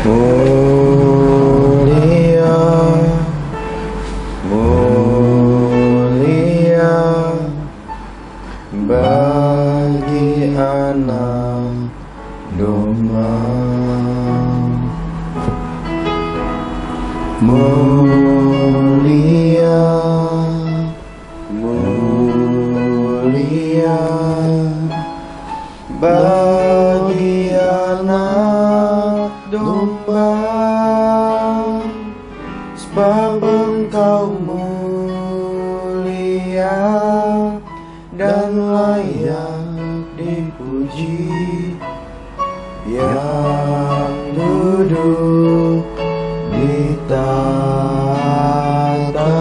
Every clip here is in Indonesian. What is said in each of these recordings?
Mulia, mulia bagi anak domba. Mulia, mulia bagi anak domba, sebab Engkau mulia dan layak dipuji, yang duduk di tahta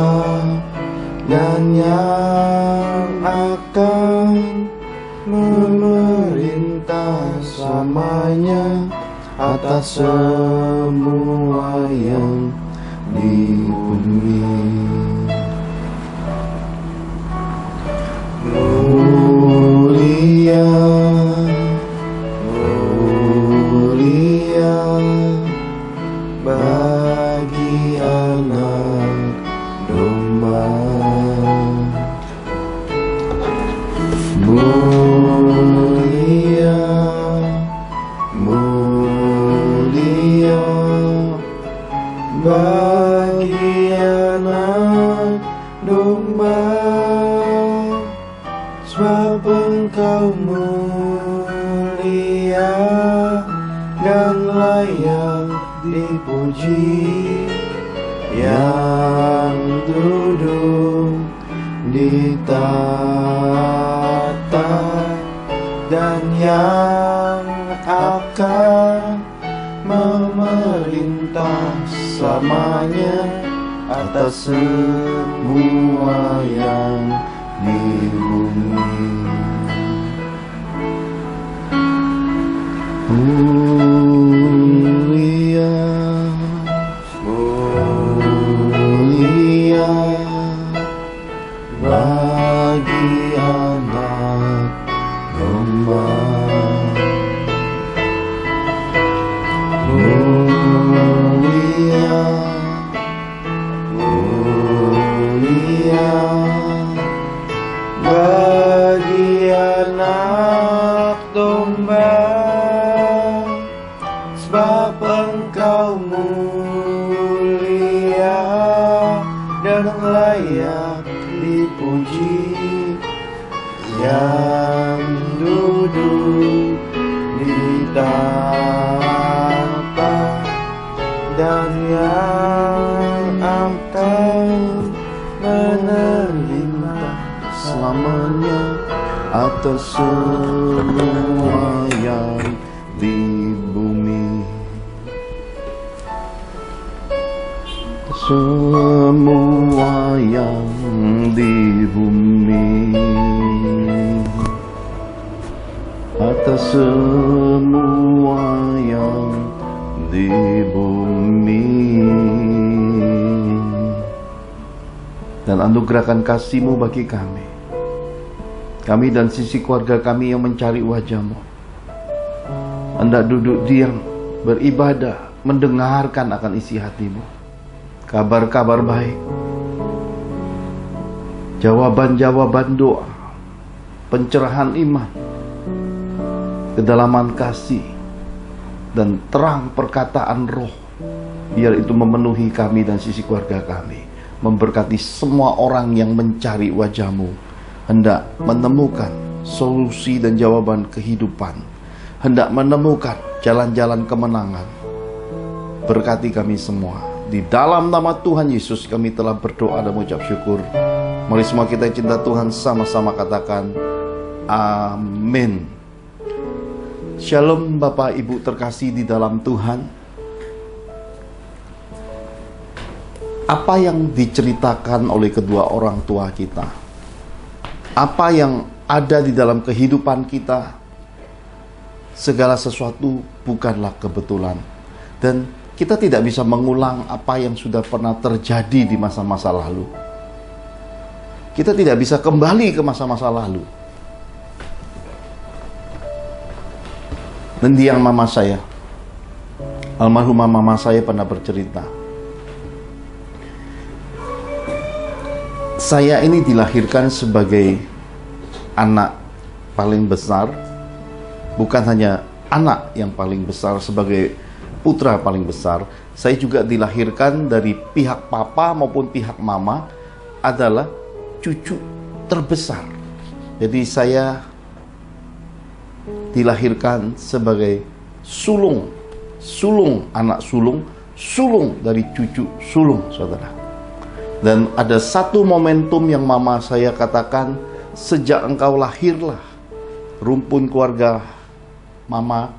dan yang akan memerintah selamanya atas semua yang di bumi. Mulia, mulia bagi anak domba. Mulia, mulia bagi anak domba, sebab Engkau mulia dan layak dipuji, yang duduk di tahta dan yang akan memerintah selamanya atas semua yang di bumi. Mulia, mulia bagi anak domba. Mulia, mulia bagi anak domba, sebab Engkau mulia dan layak dipuji, yang duduk di tahta dan yang akan menerima selamanya atas semua yang di bumi. Semua yang di bumi, atas semua yang di bumi. Dan anugerahkan kasih-Mu bagi kami dan sisi keluarga kami yang mencari wajah-Mu, hendak duduk diam, beribadah, mendengarkan akan isi hati-Mu, kabar-kabar baik, jawaban-jawaban doa, pencerahan iman, kedalaman kasih, dan terang perkataan roh, biar itu memenuhi kami dan sisi keluarga kami, memberkati semua orang yang mencari wajah-Mu, hendak menemukan solusi dan jawaban kehidupan, hendak menemukan jalan-jalan kemenangan. Berkati kami semua. Di dalam nama Tuhan Yesus kami telah berdoa dan mengucap syukur. Mari semua kita yang cinta Tuhan sama-sama katakan amin. Shalom Bapak Ibu terkasih di dalam Tuhan. Apa yang diceritakan oleh kedua orang tua kita, apa yang ada di dalam kehidupan kita, segala sesuatu bukanlah kebetulan. Dan kita tidak bisa mengulang apa yang sudah pernah terjadi di masa-masa lalu. Kita tidak bisa kembali ke masa-masa lalu. Mendiang mama saya, Almarhumah mama saya pernah bercerita, saya ini dilahirkan sebagai anak paling besar, bukan hanya anak yang paling besar, sebagai putra paling besar. Saya juga dilahirkan dari pihak papa maupun pihak mama adalah cucu terbesar. Jadi saya dilahirkan sebagai sulung anak sulung dari cucu sulung, saudara. Dan ada satu momentum yang mama saya katakan, sejak engkau lahirlah rumpun keluarga mama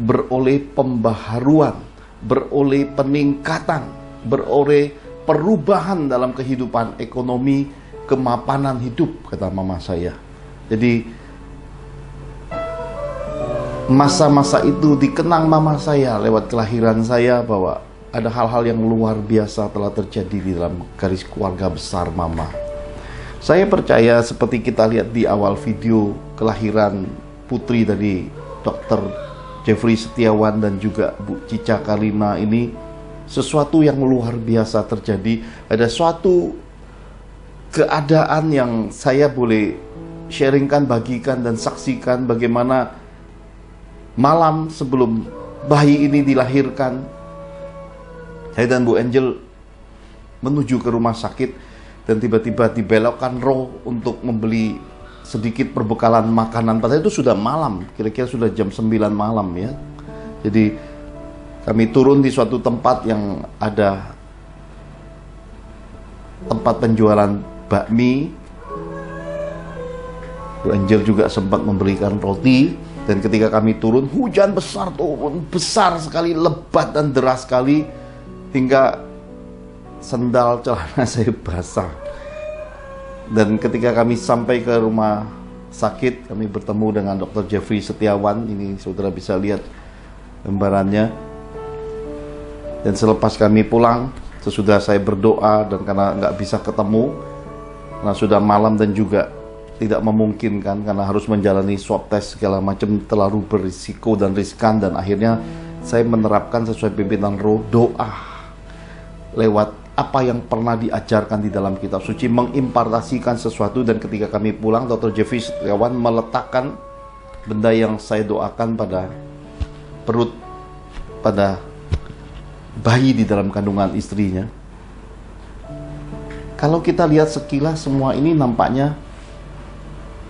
beroleh pembaharuan, beroleh peningkatan, beroleh perubahan dalam kehidupan ekonomi, kemapanan hidup, kata mama saya. Jadi masa-masa itu dikenang mama saya lewat kelahiran saya, bahwa ada hal-hal yang luar biasa telah terjadi di dalam garis keluarga besar mama. Saya percaya seperti kita lihat di awal video kelahiran putri dari Dr. Jeffrey Setiawan dan juga Bu Cica Kalina ini, sesuatu yang luar biasa terjadi. Ada suatu keadaan yang saya boleh sharingkan, bagikan dan saksikan bagaimana malam sebelum bayi ini dilahirkan, saya dan Bu Angel menuju ke rumah sakit, dan tiba-tiba dibelokkan roh untuk membeli sedikit perbekalan makanan. Padahal itu sudah malam, kira-kira sudah jam 9 malam ya. Jadi kami turun di suatu tempat yang ada tempat penjualan bakmi. Bu Angel juga sempat memberikan roti. Dan ketika kami turun, hujan besar turun, besar sekali, lebat dan deras sekali, hingga sendal celana saya basah. Dan ketika kami sampai ke rumah sakit, kami bertemu dengan Dr. Jeffrey Setiawan. Ini saudara bisa lihat gambarannya. Dan selepas kami pulang, sesudah saya berdoa, dan karena nggak bisa ketemu, karena sudah malam dan juga tidak memungkinkan karena harus menjalani swab test segala macam, terlalu berisiko dan riskan, dan akhirnya saya menerapkan sesuai pimpinan roh, doa lewat apa yang pernah diajarkan di dalam kitab suci, mengimpartasikan sesuatu. Dan ketika kami pulang, Dr. Jeffrey Setiawan meletakkan benda yang saya doakan pada perut, pada bayi di dalam kandungan istrinya. Kalau kita lihat sekilas, semua ini nampaknya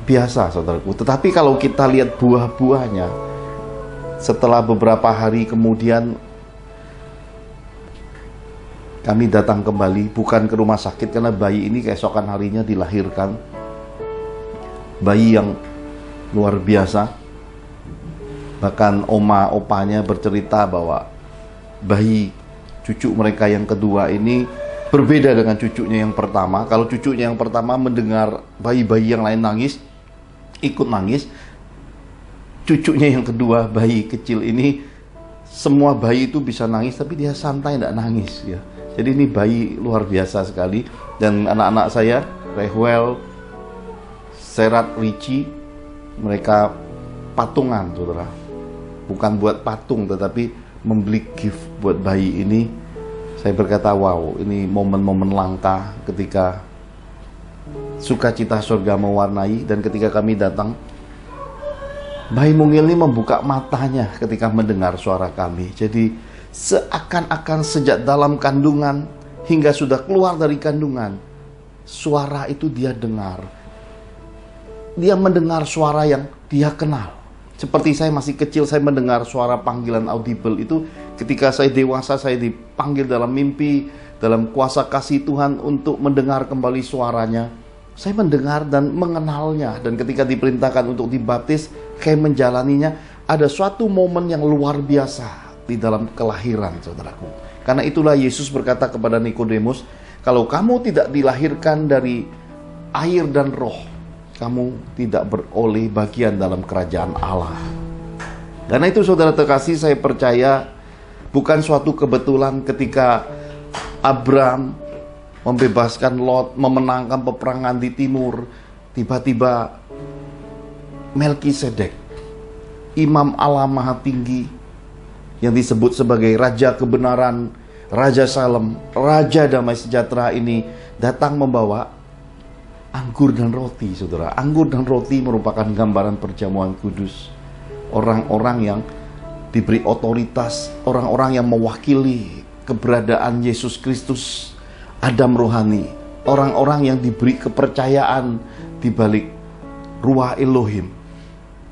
biasa, saudaraku. Tetapi kalau kita lihat buah-buahnya, setelah beberapa hari kemudian kami datang kembali, bukan ke rumah sakit, karena bayi ini keesokan harinya dilahirkan. Bayi yang luar biasa. Bahkan oma opanya bercerita bahwa bayi cucu mereka yang kedua ini berbeda dengan cucunya yang pertama. Kalau cucunya yang pertama mendengar bayi-bayi yang lain nangis, ikut nangis. Cucunya yang kedua, bayi kecil ini, semua bayi itu bisa nangis, tapi dia santai, tidak nangis ya. Jadi ini bayi luar biasa sekali. Dan anak-anak saya, Rehwel, Serat, Ricci, mereka patungan, saudara. Bukan buat patung, tetapi membeli gift buat bayi ini. Saya berkata, wow, ini momen-momen langka ketika sukacita surga mewarnai. Dan ketika kami datang, bayi mungil ini membuka matanya ketika mendengar suara kami. Jadi seakan-akan sejak dalam kandungan hingga sudah keluar dari kandungan, suara itu dia dengar. Dia mendengar suara yang dia kenal. Seperti saya masih kecil, saya mendengar suara panggilan audible itu. Ketika saya dewasa, saya dipanggil dalam mimpi, dalam kuasa kasih Tuhan untuk mendengar kembali suaranya. Saya mendengar dan mengenalnya. Dan ketika diperintahkan untuk dibaptis, kayak menjalaninya, ada suatu momen yang luar biasa di dalam kelahiran, saudaraku. Karena itulah Yesus berkata kepada Nikodemus, kalau kamu tidak dilahirkan dari air dan roh, kamu tidak beroleh bagian dalam kerajaan Allah. Karena itu saudara terkasih, saya percaya bukan suatu kebetulan ketika Abraham membebaskan Lot, memenangkan peperangan di timur, tiba-tiba Melkisedek, Imam Allah Maha Tinggi, yang disebut sebagai Raja Kebenaran, Raja Salem, Raja Damai Sejahtera ini datang membawa anggur dan roti, saudara. Anggur dan roti merupakan gambaran perjamuan kudus. Orang-orang yang diberi otoritas, orang-orang yang mewakili keberadaan Yesus Kristus, Adam rohani, orang-orang yang diberi kepercayaan di balik ruah Elohim.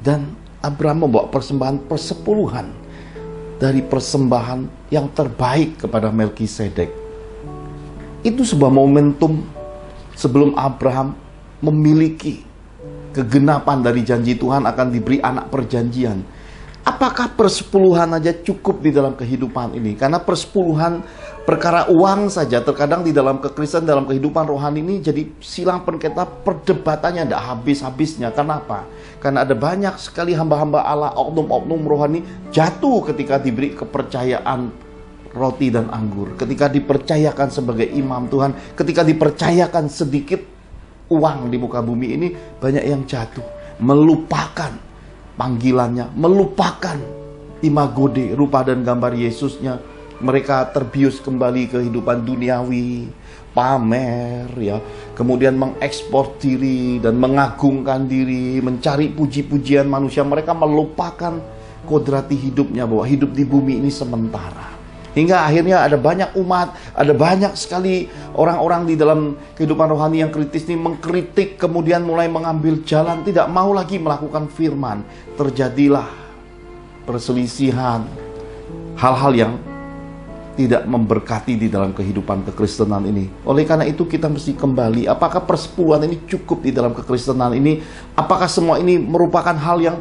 Dan Abraham membawa persembahan persepuluhan dari persembahan yang terbaik kepada Melkisedek. Itu sebuah momentum sebelum Abraham memiliki kegenapan dari janji Tuhan akan diberi anak perjanjian. Apakah persepuluhan aja cukup di dalam kehidupan ini? Karena persepuluhan perkara uang saja terkadang di dalam kekristenan, dalam kehidupan rohani ini jadi silang penketa, perdebatannya tidak habis-habisnya. Kenapa? Karena ada banyak sekali hamba-hamba Allah, oknum-oknum rohani jatuh ketika diberi kepercayaan roti dan anggur, ketika dipercayakan sebagai imam Tuhan, ketika dipercayakan sedikit uang di muka bumi ini, banyak yang jatuh, melupakan panggilannya, melupakan imago Dei, rupa dan gambar Yesusnya. Mereka terbius kembali kehidupan duniawi, pamer ya, kemudian mengekspor diri dan mengagungkan diri, mencari puji-pujian manusia. Mereka melupakan kodrati hidupnya, bahwa hidup di bumi ini sementara. Hingga akhirnya ada banyak umat, ada banyak sekali orang-orang di dalam kehidupan rohani yang kritis ini mengkritik, kemudian mulai mengambil jalan, tidak mau lagi melakukan firman. Terjadilah perselisihan, hal-hal yang tidak memberkati di dalam kehidupan kekristenan ini. Oleh karena itu kita mesti kembali, apakah persepuluhan ini cukup di dalam kekristenan ini? Apakah semua ini merupakan hal yang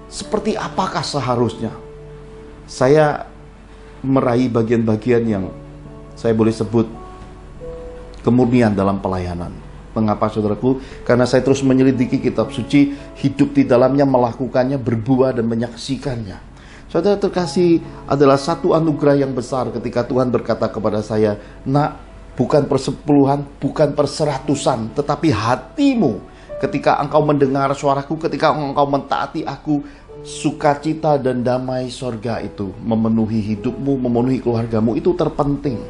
seperti apakah seharusnya? Saya meraih bagian-bagian yang saya boleh sebut kemurnian dalam pelayanan. Mengapa, saudaraku? Karena saya terus menyelidiki kitab suci, hidup di dalamnya, melakukannya, berbuah dan menyaksikannya. Saudara terkasih, adalah satu anugerah yang besar ketika Tuhan berkata kepada saya, "Nak, bukan persepuluhan, bukan perseratusan, tetapi hatimu. Ketika engkau mendengar suaraku, ketika engkau mentaati aku, sukacita dan damai sorga itu memenuhi hidupmu, memenuhi keluargamu. Itu terpenting.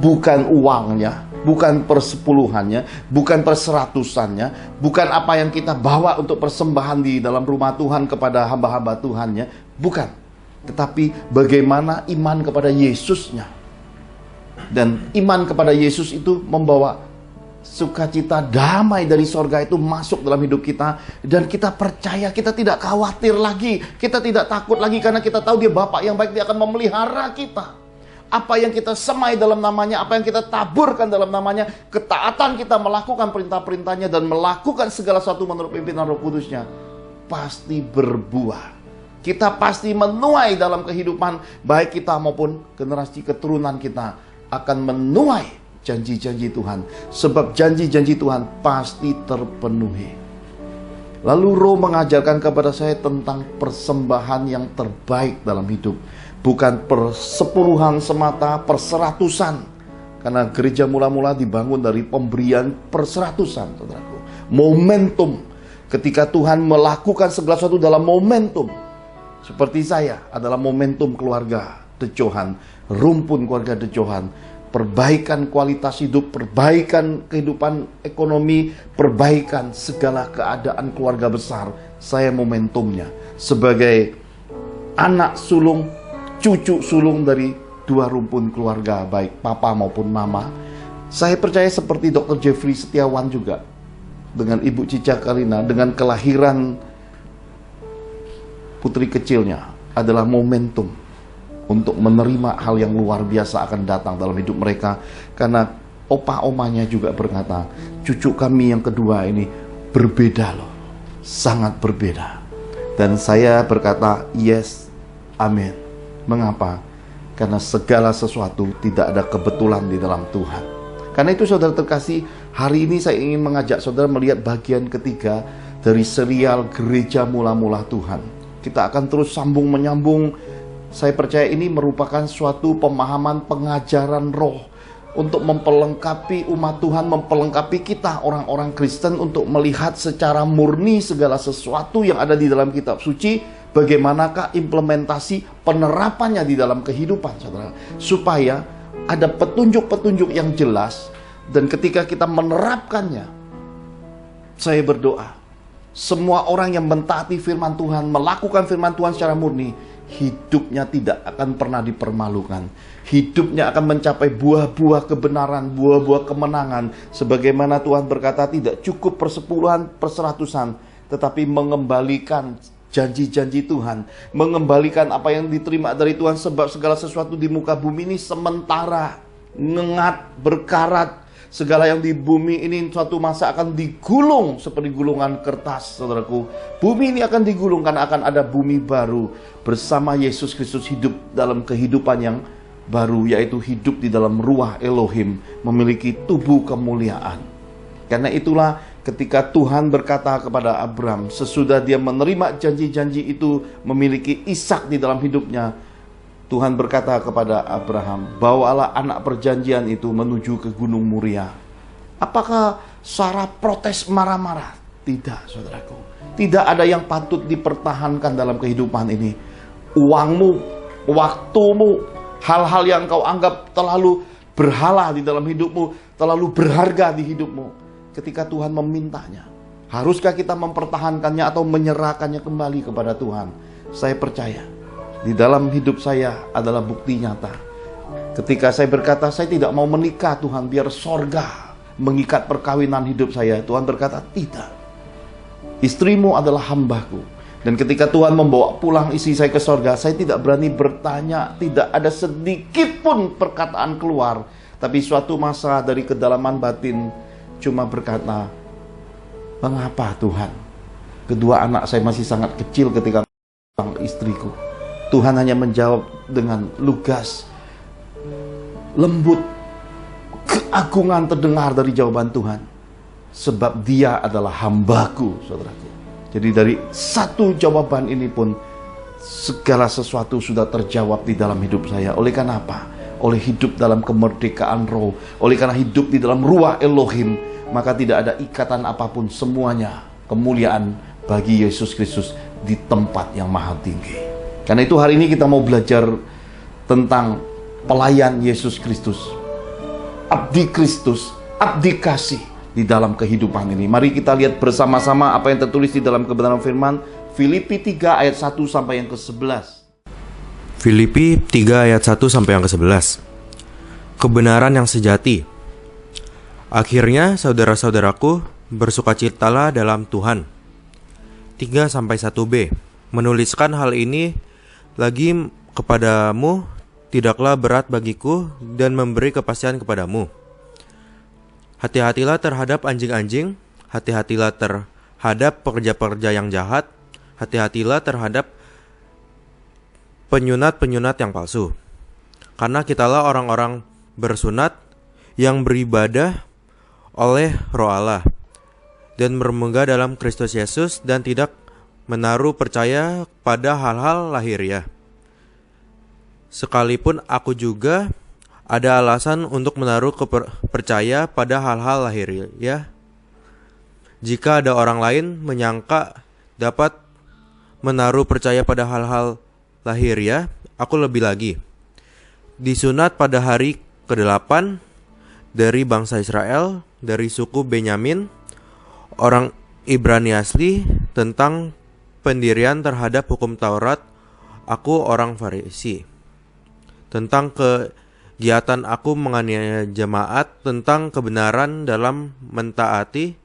Bukan uangnya, bukan persepuluhannya, bukan perseratusannya, bukan apa yang kita bawa untuk persembahan di dalam rumah Tuhan kepada hamba-hamba Tuhannya, bukan. Tetapi bagaimana iman kepada Yesusnya. Dan iman kepada Yesus itu membawa sukacita, damai dari sorga itu masuk dalam hidup kita. Dan kita percaya, kita tidak khawatir lagi, kita tidak takut lagi, karena kita tahu Dia Bapa yang baik, Dia akan memelihara kita. Apa yang kita semai dalam namanya, apa yang kita taburkan dalam namanya, ketaatan kita melakukan perintah-perintahnya dan melakukan segala sesuatu menurut pimpinan Roh Kudusnya, pasti berbuah. Kita pasti menuai dalam kehidupan, baik kita maupun generasi keturunan kita akan menuai janji-janji Tuhan. Sebab janji-janji Tuhan pasti terpenuhi. Lalu Roh mengajarkan kepada saya tentang persembahan yang terbaik dalam hidup. Bukan persepuluhan semata, perseratusan. Karena gereja mula-mula dibangun dari pemberian perseratusan, saudaraku. Momentum. Ketika Tuhan melakukan segala sesuatu dalam momentum. Seperti saya adalah momentum keluarga Dejohan, rumpun keluarga Dejohan. Perbaikan kualitas hidup, perbaikan kehidupan ekonomi, perbaikan segala keadaan keluarga besar. Saya momentumnya sebagai anak sulung, cucu sulung dari dua rumpun keluarga, baik papa maupun mama. Saya percaya seperti Dr. Jeffrey Setiawan juga, dengan Ibu Cica Kalina, dengan kelahiran putri kecilnya, adalah momentum untuk menerima hal yang luar biasa akan datang dalam hidup mereka. Karena opa-omanya juga berkata, cucu kami yang kedua ini berbeda loh, sangat berbeda. Dan saya berkata, yes, amin. Mengapa? Karena segala sesuatu tidak ada kebetulan di dalam Tuhan. Karena itu saudara terkasih, hari ini saya ingin mengajak saudara melihat bagian ketiga dari serial Gereja Mula-Mula Tuhan. Kita akan terus sambung menyambung. Saya percaya ini merupakan suatu pemahaman pengajaran roh untuk memperlengkapi umat Tuhan, memperlengkapi kita orang-orang Kristen untuk melihat secara murni segala sesuatu yang ada di dalam kitab suci Bagaimanakah implementasi penerapannya di dalam kehidupan, saudara? Supaya ada petunjuk-petunjuk yang jelas, dan ketika kita menerapkannya, saya berdoa, semua orang yang mentaati firman Tuhan, melakukan firman Tuhan secara murni, hidupnya tidak akan pernah dipermalukan. Hidupnya akan mencapai buah-buah kebenaran, buah-buah kemenangan. Sebagaimana Tuhan berkata, tidak cukup persepuluhan, perseratusan, tetapi mengembalikan janji-janji Tuhan, mengembalikan apa yang diterima dari Tuhan. Sebab segala sesuatu di muka bumi ini sementara, ngengat, berkarat. Segala yang di bumi ini suatu masa akan digulung seperti gulungan kertas, saudaraku. Bumi ini akan digulung karena akan ada bumi baru bersama Yesus Kristus hidup dalam kehidupan yang baru, yaitu hidup di dalam ruah Elohim, memiliki tubuh kemuliaan. Karena itulah ketika Tuhan berkata kepada Abram, sesudah dia menerima janji-janji itu, memiliki Ishak di dalam hidupnya, Tuhan berkata kepada Abraham, bawalah anak perjanjian itu menuju ke Gunung Moria. Apakah Sarah protes marah-marah? Tidak, saudaraku. Tidak ada yang patut dipertahankan dalam kehidupan ini. Uangmu, waktumu, hal-hal yang kau anggap terlalu berhala di dalam hidupmu, terlalu berharga di hidupmu, ketika Tuhan memintanya, haruskah kita mempertahankannya atau menyerahkannya kembali kepada Tuhan? Saya percaya di dalam hidup saya adalah bukti nyata. Ketika saya berkata, saya tidak mau menikah Tuhan, biar sorga mengikat perkawinan hidup saya, Tuhan berkata, tidak. Istrimu adalah hambaku. Dan ketika Tuhan membawa pulang istri saya ke sorga, saya tidak berani bertanya, tidak ada sedikit pun perkataan keluar. Tapi suatu masa dari kedalaman batin cuma berkata, mengapa Tuhan? Kedua anak saya masih sangat kecil ketika istriku. Tuhan hanya menjawab dengan lugas, lembut. Keagungan terdengar dari jawaban Tuhan. Sebab dia adalah hambaku, saudaraku. Jadi dari satu jawaban ini pun, segala sesuatu sudah terjawab di dalam hidup saya. Oleh karena apa? Oleh hidup dalam kemerdekaan roh. Oleh karena hidup di dalam ruah Elohim, maka tidak ada ikatan apapun. Semuanya kemuliaan bagi Yesus Kristus di tempat yang maha tinggi. Karena itu hari ini kita mau belajar tentang pelayan Yesus Kristus, abdi Kristus, abdi kasih di dalam kehidupan ini. Mari kita lihat bersama-sama apa yang tertulis di dalam kebenaran firman Filipi 3 ayat 1 sampai yang ke-11. Filipi 3 ayat 1 sampai yang ke-11. Kebenaran yang sejati. Akhirnya saudara-saudaraku, bersukacitalah dalam Tuhan. 3 sampai 1b. Menuliskan hal ini lagi kepadamu tidaklah berat bagiku dan memberi kepastian kepadamu. Hati-hatilah terhadap anjing-anjing, hati-hatilah terhadap pekerja-pekerja yang jahat, hati-hatilah terhadap penyunat-penyunat yang palsu. Karena kitalah orang-orang bersunat yang beribadah oleh Roh Allah dan bermegah dalam Kristus Yesus dan tidak menaruh percaya pada hal-hal lahiriah. Sekalipun aku juga ada alasan untuk menaruh percaya pada hal-hal lahiriah. Jika ada orang lain menyangka dapat menaruh percaya pada hal-hal lahiriah, aku lebih lagi. Disunat pada hari ke-8 dari bangsa Israel, dari suku Benyamin, orang Ibrani asli, tentang pendirian terhadap hukum Taurat, aku orang Farisi. Tentang kegiatan aku menganiaya jemaat, tentang kebenaran dalam mentaati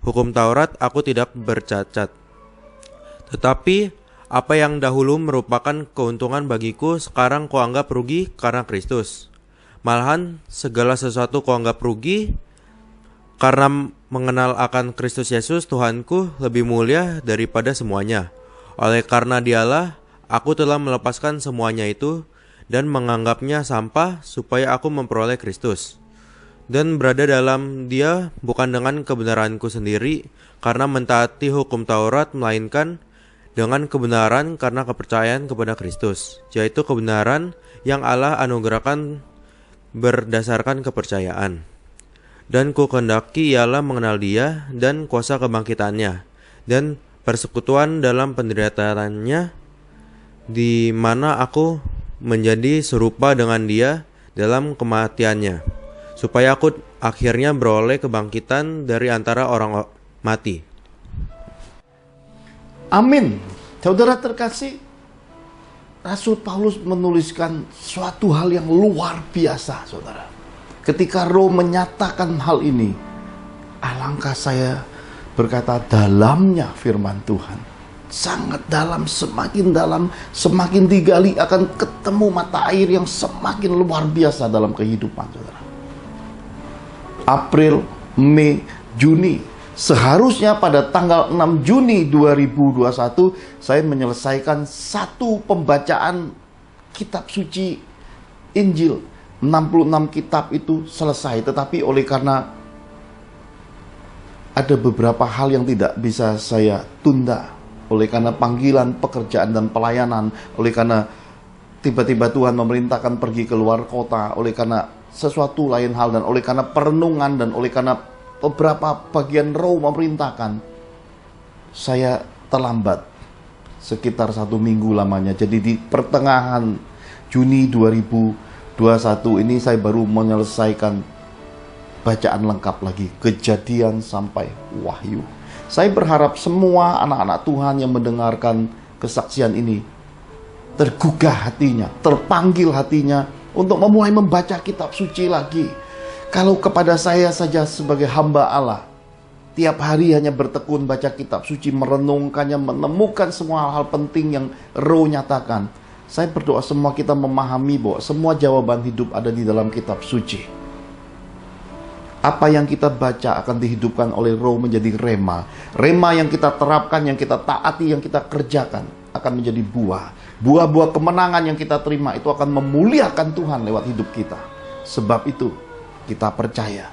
hukum Taurat, aku tidak bercacat. Tetapi apa yang dahulu merupakan keuntungan bagiku, sekarang kuanggap rugi karena Kristus. Malahan segala sesuatu kuanggap rugi karena mengenal akan Kristus Yesus Tuhanku lebih mulia daripada semuanya. Oleh karena dialah aku telah melepaskan semuanya itu dan menganggapnya sampah supaya aku memperoleh Kristus dan berada dalam dia bukan dengan kebenaranku sendiri karena mentaati hukum Taurat, melainkan dengan kebenaran karena kepercayaan kepada Kristus, yaitu kebenaran yang Allah anugerahkan berdasarkan kepercayaan. Dan ku kehendaki ialah mengenal dia dan kuasa kebangkitannya dan persekutuan dalam penderitaannya, di mana aku menjadi serupa dengan Dia dalam kematiannya, supaya aku akhirnya beroleh kebangkitan dari antara orang mati. Amin. Saudara terkasih, Rasul Paulus menuliskan suatu hal yang luar biasa, saudara. Ketika Roh menyatakan hal ini, alangkah saya berkata dalamnya firman Tuhan. Sangat dalam, semakin digali akan ketemu mata air yang semakin luar biasa dalam kehidupan, saudara. April, Mei, Juni. Seharusnya pada tanggal 6 Juni 2021 saya menyelesaikan satu pembacaan kitab suci Injil. 66 kitab itu selesai, tetapi oleh karena ada beberapa hal yang tidak bisa saya tunda, oleh karena panggilan pekerjaan dan pelayanan, oleh karena tiba-tiba Tuhan memerintahkan pergi ke luar kota, oleh karena sesuatu lain hal, dan oleh karena perenungan, dan oleh karena beberapa bagian Roh memerintahkan, saya terlambat sekitar 1 minggu lamanya. Jadi di pertengahan Juni 2021 ini saya baru menyelesaikan bacaan lengkap lagi, Kejadian sampai Wahyu. Saya berharap semua anak-anak Tuhan yang mendengarkan kesaksian ini tergugah hatinya, terpanggil hatinya untuk memulai membaca kitab suci lagi. Kalau kepada saya saja sebagai hamba Allah, tiap hari hanya bertekun baca kitab suci, merenungkannya, menemukan semua hal penting yang Roh nyatakan. Saya berdoa semua kita memahami bahwa semua jawaban hidup ada di dalam kitab suci. Apa yang kita baca akan dihidupkan oleh Roh menjadi rema. Rema yang kita terapkan, yang kita taati, yang kita kerjakan akan menjadi buah. Buah-buah kemenangan yang kita terima itu akan memuliakan Tuhan lewat hidup kita. Sebab itu kita percaya.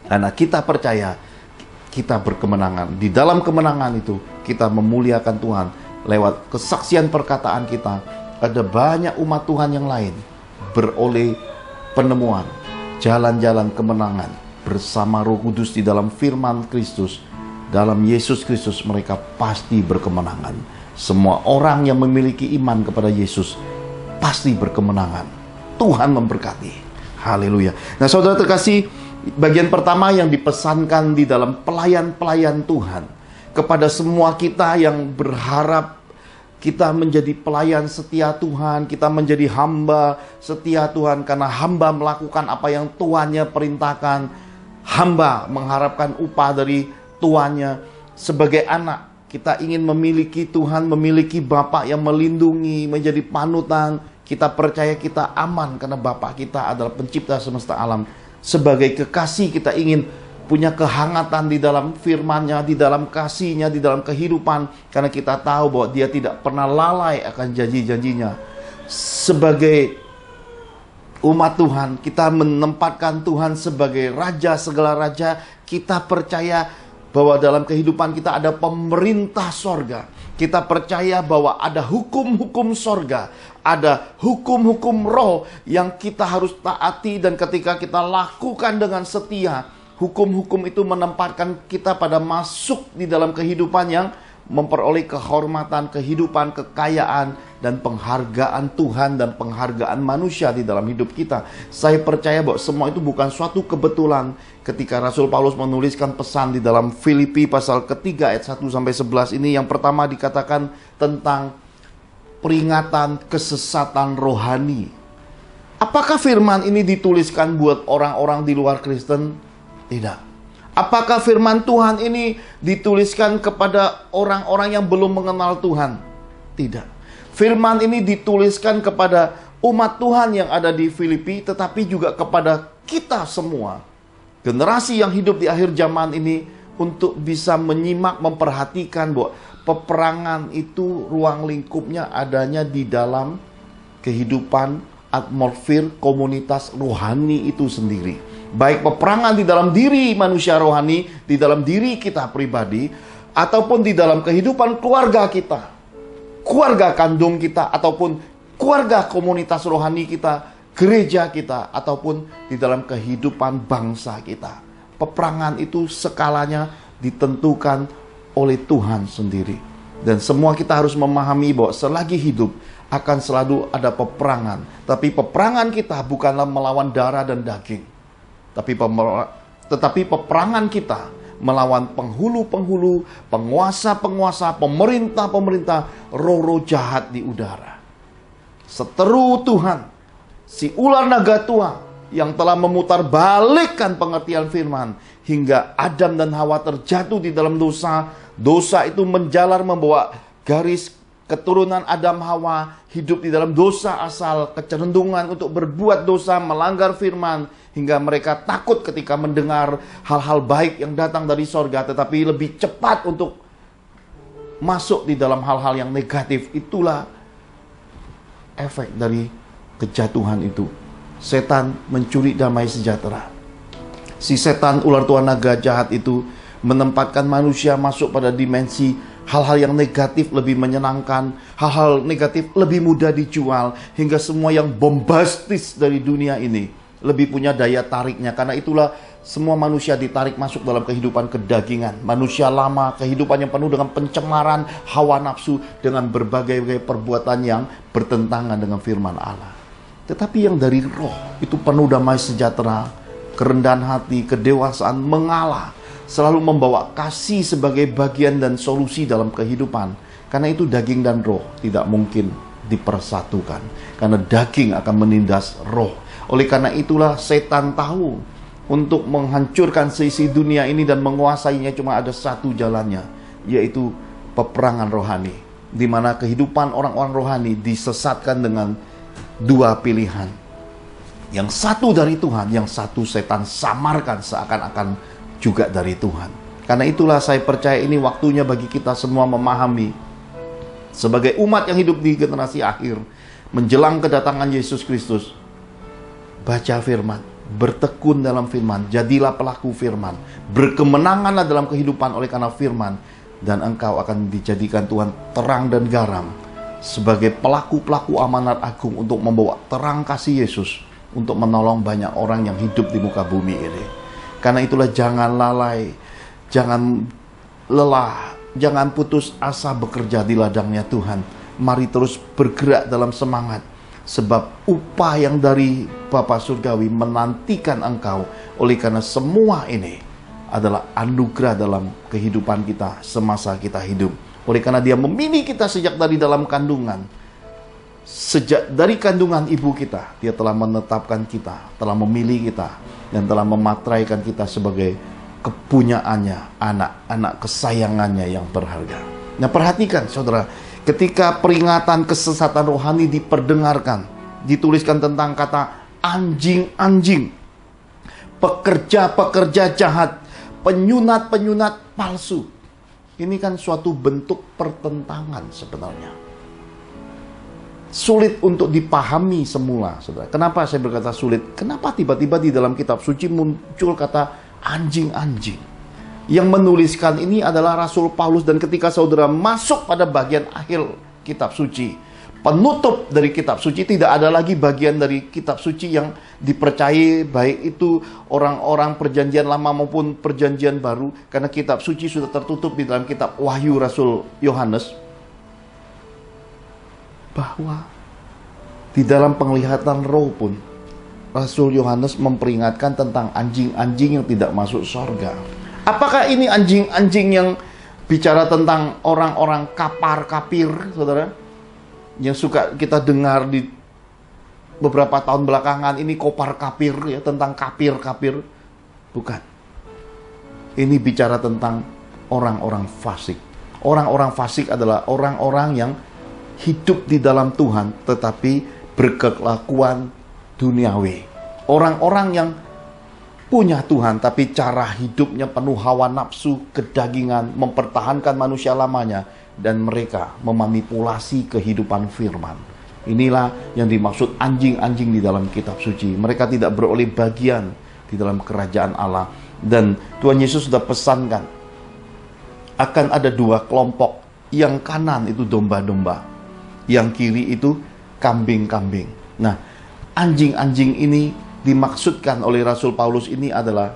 Karena kita percaya, kita berkemenangan. Di dalam kemenangan itu, kita memuliakan Tuhan. Lewat kesaksian perkataan kita, ada banyak umat Tuhan yang lain beroleh penemuan, jalan-jalan kemenangan bersama Roh Kudus di dalam firman Kristus. Dalam Yesus Kristus mereka pasti berkemenangan. Semua orang yang memiliki iman kepada Yesus pasti berkemenangan. Tuhan memberkati. Haleluya. Nah, saudara terkasih, bagian pertama yang dipesankan di dalam pelayan-pelayan Tuhan kepada semua kita yang berharap kita menjadi pelayan setia Tuhan, kita menjadi hamba setia Tuhan, karena hamba melakukan apa yang tuannya perintahkan. Hamba mengharapkan upah dari tuannya. Sebagai anak, kita ingin memiliki Tuhan, memiliki Bapa yang melindungi, menjadi panutan. Kita percaya kita aman karena Bapa kita adalah pencipta semesta alam. Sebagai kekasih kita ingin punya kehangatan di dalam firman-Nya, di dalam kasih-Nya, di dalam kehidupan. Karena kita tahu bahwa Dia tidak pernah lalai akan janji-janjinya. Sebagai umat Tuhan, kita menempatkan Tuhan sebagai Raja segala raja. Kita percaya bahwa dalam kehidupan kita ada pemerintah sorga. Kita percaya bahwa ada hukum-hukum sorga, ada hukum-hukum roh yang kita harus taati, dan ketika kita lakukan dengan setia, hukum-hukum itu menempatkan kita pada masuk di dalam kehidupan yang memperoleh kehormatan, kehidupan, kekayaan, dan penghargaan Tuhan dan penghargaan manusia di dalam hidup kita. Saya percaya bahwa semua itu bukan suatu kebetulan. Ketika Rasul Paulus menuliskan pesan di dalam Filipi pasal ketiga ayat 1-11 ini, yang pertama dikatakan tentang peringatan kesesatan rohani. Apakah firman ini dituliskan buat orang-orang di luar Kristen? Tidak. Apakah firman Tuhan ini dituliskan kepada orang-orang yang belum mengenal Tuhan? Tidak. Firman ini dituliskan kepada umat Tuhan yang ada di Filipi, tetapi juga kepada kita semua, generasi yang hidup di akhir zaman ini, untuk bisa menyimak, memperhatikan bahwa peperangan itu ruang lingkupnya adanya di dalam kehidupan atmosfer komunitas rohani itu sendiri. Baik peperangan di dalam diri manusia rohani, di dalam diri kita pribadi, ataupun di dalam kehidupan keluarga kita, keluarga kandung kita, ataupun keluarga komunitas rohani kita, gereja kita, ataupun di dalam kehidupan bangsa kita. Peperangan itu skalanya ditentukan oleh Tuhan sendiri. Dan semua kita harus memahami bahwa selagi hidup akan selalu ada peperangan. Tapi peperangan kita bukanlah melawan darah dan daging. Tetapi peperangan kita melawan penghulu-penghulu, penguasa-penguasa, pemerintah-pemerintah, roh-roh jahat di udara. Seteru Tuhan, si ular naga tua yang telah memutarbalikkan pengertian firman hingga Adam dan Hawa terjatuh di dalam dosa. Dosa itu menjalar membawa garis keturunan Adam Hawa hidup di dalam dosa asal, kecenderungan untuk berbuat dosa, melanggar firman, hingga mereka takut ketika mendengar hal-hal baik yang datang dari sorga, tetapi lebih cepat untuk masuk di dalam hal-hal yang negatif. Itulah efek dari kejatuhan itu. Setan mencuri damai sejahtera. Si setan ular tua naga jahat itu menempatkan manusia masuk pada dimensi hal-hal yang negatif lebih menyenangkan, hal-hal negatif lebih mudah dijual, hingga semua yang bombastis dari dunia ini lebih punya daya tariknya. Karena itulah semua manusia ditarik masuk dalam kehidupan kedagingan. Manusia lama, kehidupan yang penuh dengan pencemaran, hawa nafsu, dengan berbagai perbuatan yang bertentangan dengan firman Allah. Tetapi yang dari roh itu penuh damai sejahtera, kerendahan hati, kedewasaan, mengalah, selalu membawa kasih sebagai bagian dan solusi dalam kehidupan. Karena itu daging dan roh tidak mungkin dipersatukan, karena daging akan menindas roh. Oleh karena itulah setan tahu untuk menghancurkan seisi dunia ini dan menguasainya cuma ada satu jalannya, yaitu peperangan rohani, di mana kehidupan orang-orang rohani disesatkan dengan dua pilihan. Yang satu dari Tuhan, yang satu setan samarkan seakan-akan juga dari Tuhan. Karena itulah saya percaya ini waktunya bagi kita semua memahami, sebagai umat yang hidup di generasi akhir menjelang kedatangan Yesus Kristus, baca firman, bertekun dalam firman, jadilah pelaku firman, berkemenanganlah dalam kehidupan oleh karena firman, dan engkau akan dijadikan Tuhan terang dan garam sebagai pelaku-pelaku amanat agung untuk membawa terang kasih Yesus untuk menolong banyak orang yang hidup di muka bumi ini. Karena itulah jangan lalai, jangan lelah, jangan putus asa bekerja di ladangnya Tuhan. Mari terus bergerak dalam semangat, sebab upah yang dari Bapa Surgawi menantikan engkau. Oleh karena semua ini adalah anugerah dalam kehidupan kita semasa kita hidup. Oleh karena Dia memilih kita sejak dari dalam kandungan. Sejak dari kandungan ibu kita, Dia telah menetapkan kita, telah memilih kita, dan telah mematraikan kita sebagai kepunyaannya, anak-anak kesayangannya yang berharga. Nah, perhatikan saudara, ketika peringatan kesesatan rohani diperdengarkan, dituliskan tentang kata anjing-anjing, pekerja-pekerja jahat, penyunat-penyunat palsu. Ini kan suatu bentuk pertentangan sebenarnya. Sulit untuk dipahami semula, saudara. Kenapa saya berkata sulit? Kenapa tiba-tiba di dalam kitab suci muncul kata anjing-anjing? Yang menuliskan ini adalah Rasul Paulus, dan ketika saudara masuk pada bagian akhir kitab suci, penutup dari kitab suci, tidak ada lagi bagian dari kitab suci yang dipercayai, baik itu orang-orang perjanjian lama maupun perjanjian baru, karena kitab suci sudah tertutup di dalam kitab Wahyu Rasul Yohanes. Bahwa di dalam penglihatan roh pun Rasul Yohanes memperingatkan tentang anjing-anjing yang tidak masuk surga. Apakah ini anjing-anjing yang bicara tentang orang-orang kapar-kapir, saudara? Yang suka kita dengar di beberapa tahun belakangan ini, kopar kapir, ya, tentang kapir-kapir. Bukan. Ini bicara tentang orang-orang fasik. Orang-orang fasik adalah orang-orang yang hidup di dalam Tuhan tetapi berkelakuan duniawi. Orang-orang yang punya Tuhan tapi cara hidupnya penuh hawa nafsu, kedagingan, mempertahankan manusia lamanya, dan mereka memanipulasi kehidupan firman. Inilah yang dimaksud anjing-anjing di dalam kitab suci. Mereka tidak beroleh bagian di dalam kerajaan Allah. Dan Tuhan Yesus sudah pesankan akan ada dua kelompok. Yang kanan itu domba-domba, yang kiri itu kambing-kambing. Nah, anjing-anjing ini dimaksudkan oleh Rasul Paulus ini adalah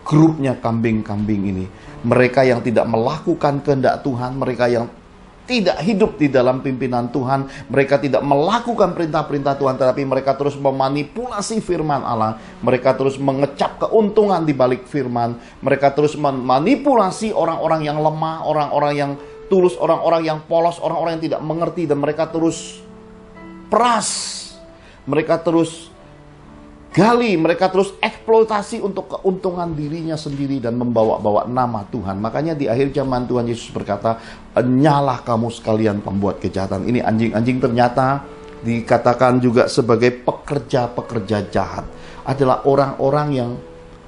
grupnya kambing-kambing ini. Mereka yang tidak melakukan kehendak Tuhan, mereka yang tidak hidup di dalam pimpinan Tuhan. Mereka tidak melakukan perintah-perintah Tuhan, tetapi mereka terus memanipulasi firman Allah. Mereka terus mengecap keuntungan di balik firman. Mereka terus memanipulasi orang-orang yang lemah, orang-orang yang tulus, orang-orang yang polos, orang-orang yang tidak mengerti. Dan mereka terus peras, mereka terus gali, mereka terus eksploitasi untuk keuntungan dirinya sendiri dan membawa-bawa nama Tuhan. Makanya di akhir zaman Tuhan Yesus berkata, "Nyalah kamu sekalian pembuat kejahatan." Ini anjing-anjing ternyata dikatakan juga sebagai pekerja-pekerja jahat. Adalah orang-orang yang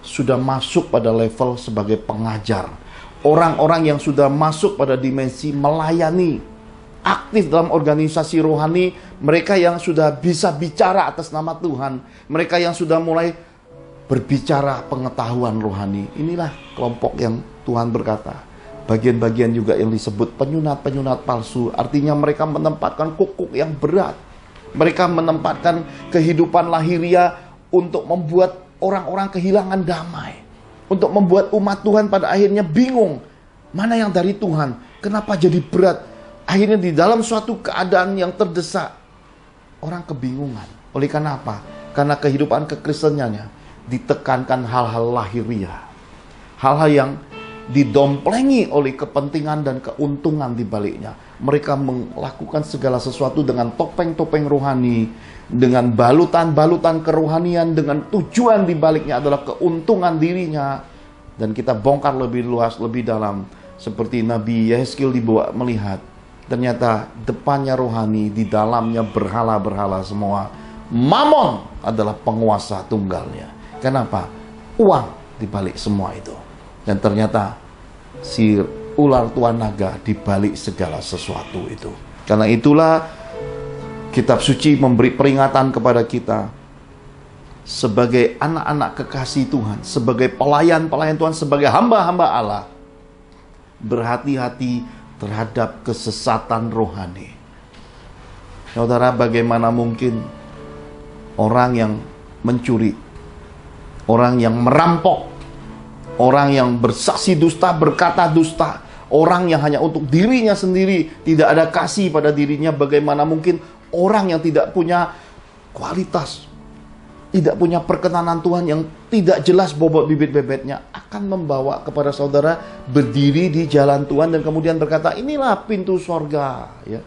sudah masuk pada level sebagai pengajar. Orang-orang yang sudah masuk pada dimensi melayani, aktif dalam organisasi rohani, mereka yang sudah bisa bicara atas nama Tuhan, mereka yang sudah mulai berbicara pengetahuan rohani. Inilah kelompok yang Tuhan berkata. Bagian-bagian juga yang disebut penyunat-penyunat palsu, artinya mereka menempatkan kukuk yang berat. Mereka menempatkan kehidupan lahiriah untuk membuat orang-orang kehilangan damai, untuk membuat umat Tuhan pada akhirnya bingung, mana yang dari Tuhan, kenapa jadi berat. Akhirnya di dalam suatu keadaan yang terdesak, orang kebingungan. Oleh karena apa? Karena kehidupan kekristenannya ditekankan hal-hal lahiriah. Hal-hal yang didomplengi oleh kepentingan dan keuntungan di baliknya. Mereka melakukan segala sesuatu dengan topeng-topeng rohani, dengan balutan-balutan kerohanian, dengan tujuan di baliknya adalah keuntungan dirinya. Dan kita bongkar lebih luas, lebih dalam. Seperti Nabi Yehezkiel dibawa melihat. Ternyata depannya rohani, di dalamnya berhala-berhala semua. Mamon adalah penguasa tunggalnya. Kenapa? Uang di balik semua itu. Dan ternyata si ular tua naga di balik segala sesuatu itu. Karena itulah kitab suci memberi peringatan kepada kita sebagai anak-anak kekasih Tuhan, sebagai pelayan-pelayan Tuhan, sebagai hamba-hamba Allah. Berhati-hati terhadap kesesatan rohani. Saudara, bagaimana mungkin orang yang mencuri, orang yang merampok, orang yang bersaksi dusta, berkata dusta, orang yang hanya untuk dirinya sendiri, tidak ada kasih pada dirinya, bagaimana mungkin orang yang tidak punya kualitas, tidak punya perkenanan Tuhan, yang tidak jelas bobot bibit-bebetnya, akan membawa kepada saudara berdiri di jalan Tuhan dan kemudian berkata, inilah pintu sorga. Ya.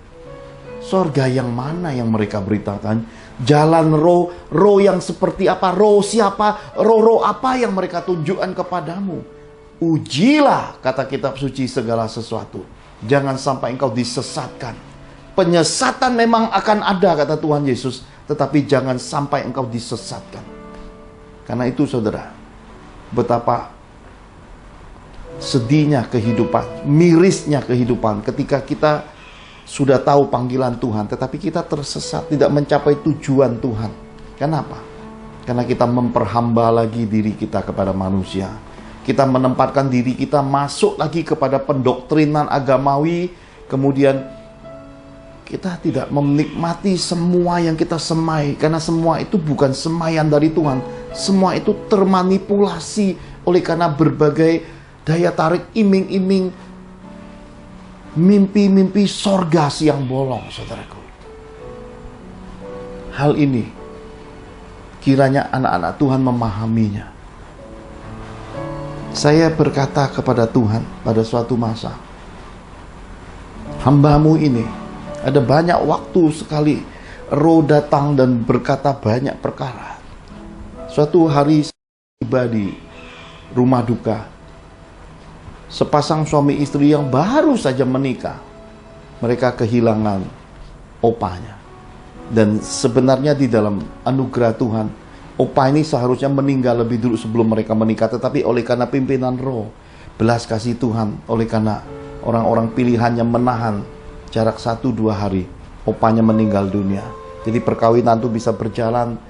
Sorga yang mana yang mereka beritakan? Jalan roh yang seperti apa? Roh siapa? Roh apa yang mereka tunjukkan kepadamu? Ujilah, kata kitab suci, segala sesuatu. Jangan sampai engkau disesatkan. Penyesatan memang akan ada, kata Tuhan Yesus, tetapi jangan sampai engkau disesatkan. Karena itu saudara, betapa sedihnya kehidupan, mirisnya kehidupan ketika kita sudah tahu panggilan Tuhan, tetapi kita tersesat, tidak mencapai tujuan Tuhan. Kenapa? Karena kita memperhamba lagi diri kita kepada manusia. Kita menempatkan diri kita masuk lagi kepada pendoktrinan agamawi, kemudian kita tidak menikmati semua yang kita semai, karena semua itu bukan semaian dari Tuhan. Semua itu termanipulasi oleh karena berbagai daya tarik, iming-iming, mimpi-mimpi sorga siang bolong, saudaraku. Hal ini kiranya anak-anak Tuhan memahaminya. Saya berkata kepada Tuhan pada suatu masa, hambamu ini ada banyak waktu sekali roh datang dan berkata banyak perkara. Suatu hari tiba di rumah duka, sepasang suami istri yang baru saja menikah, mereka kehilangan opanya. Dan sebenarnya di dalam anugerah Tuhan, opa ini seharusnya meninggal lebih dulu sebelum mereka menikah. Tetapi oleh karena pimpinan roh, belas kasih Tuhan, oleh karena orang-orang pilihannya menahan jarak 1-2 hari, opanya meninggal dunia. Jadi perkawinan itu bisa berjalan,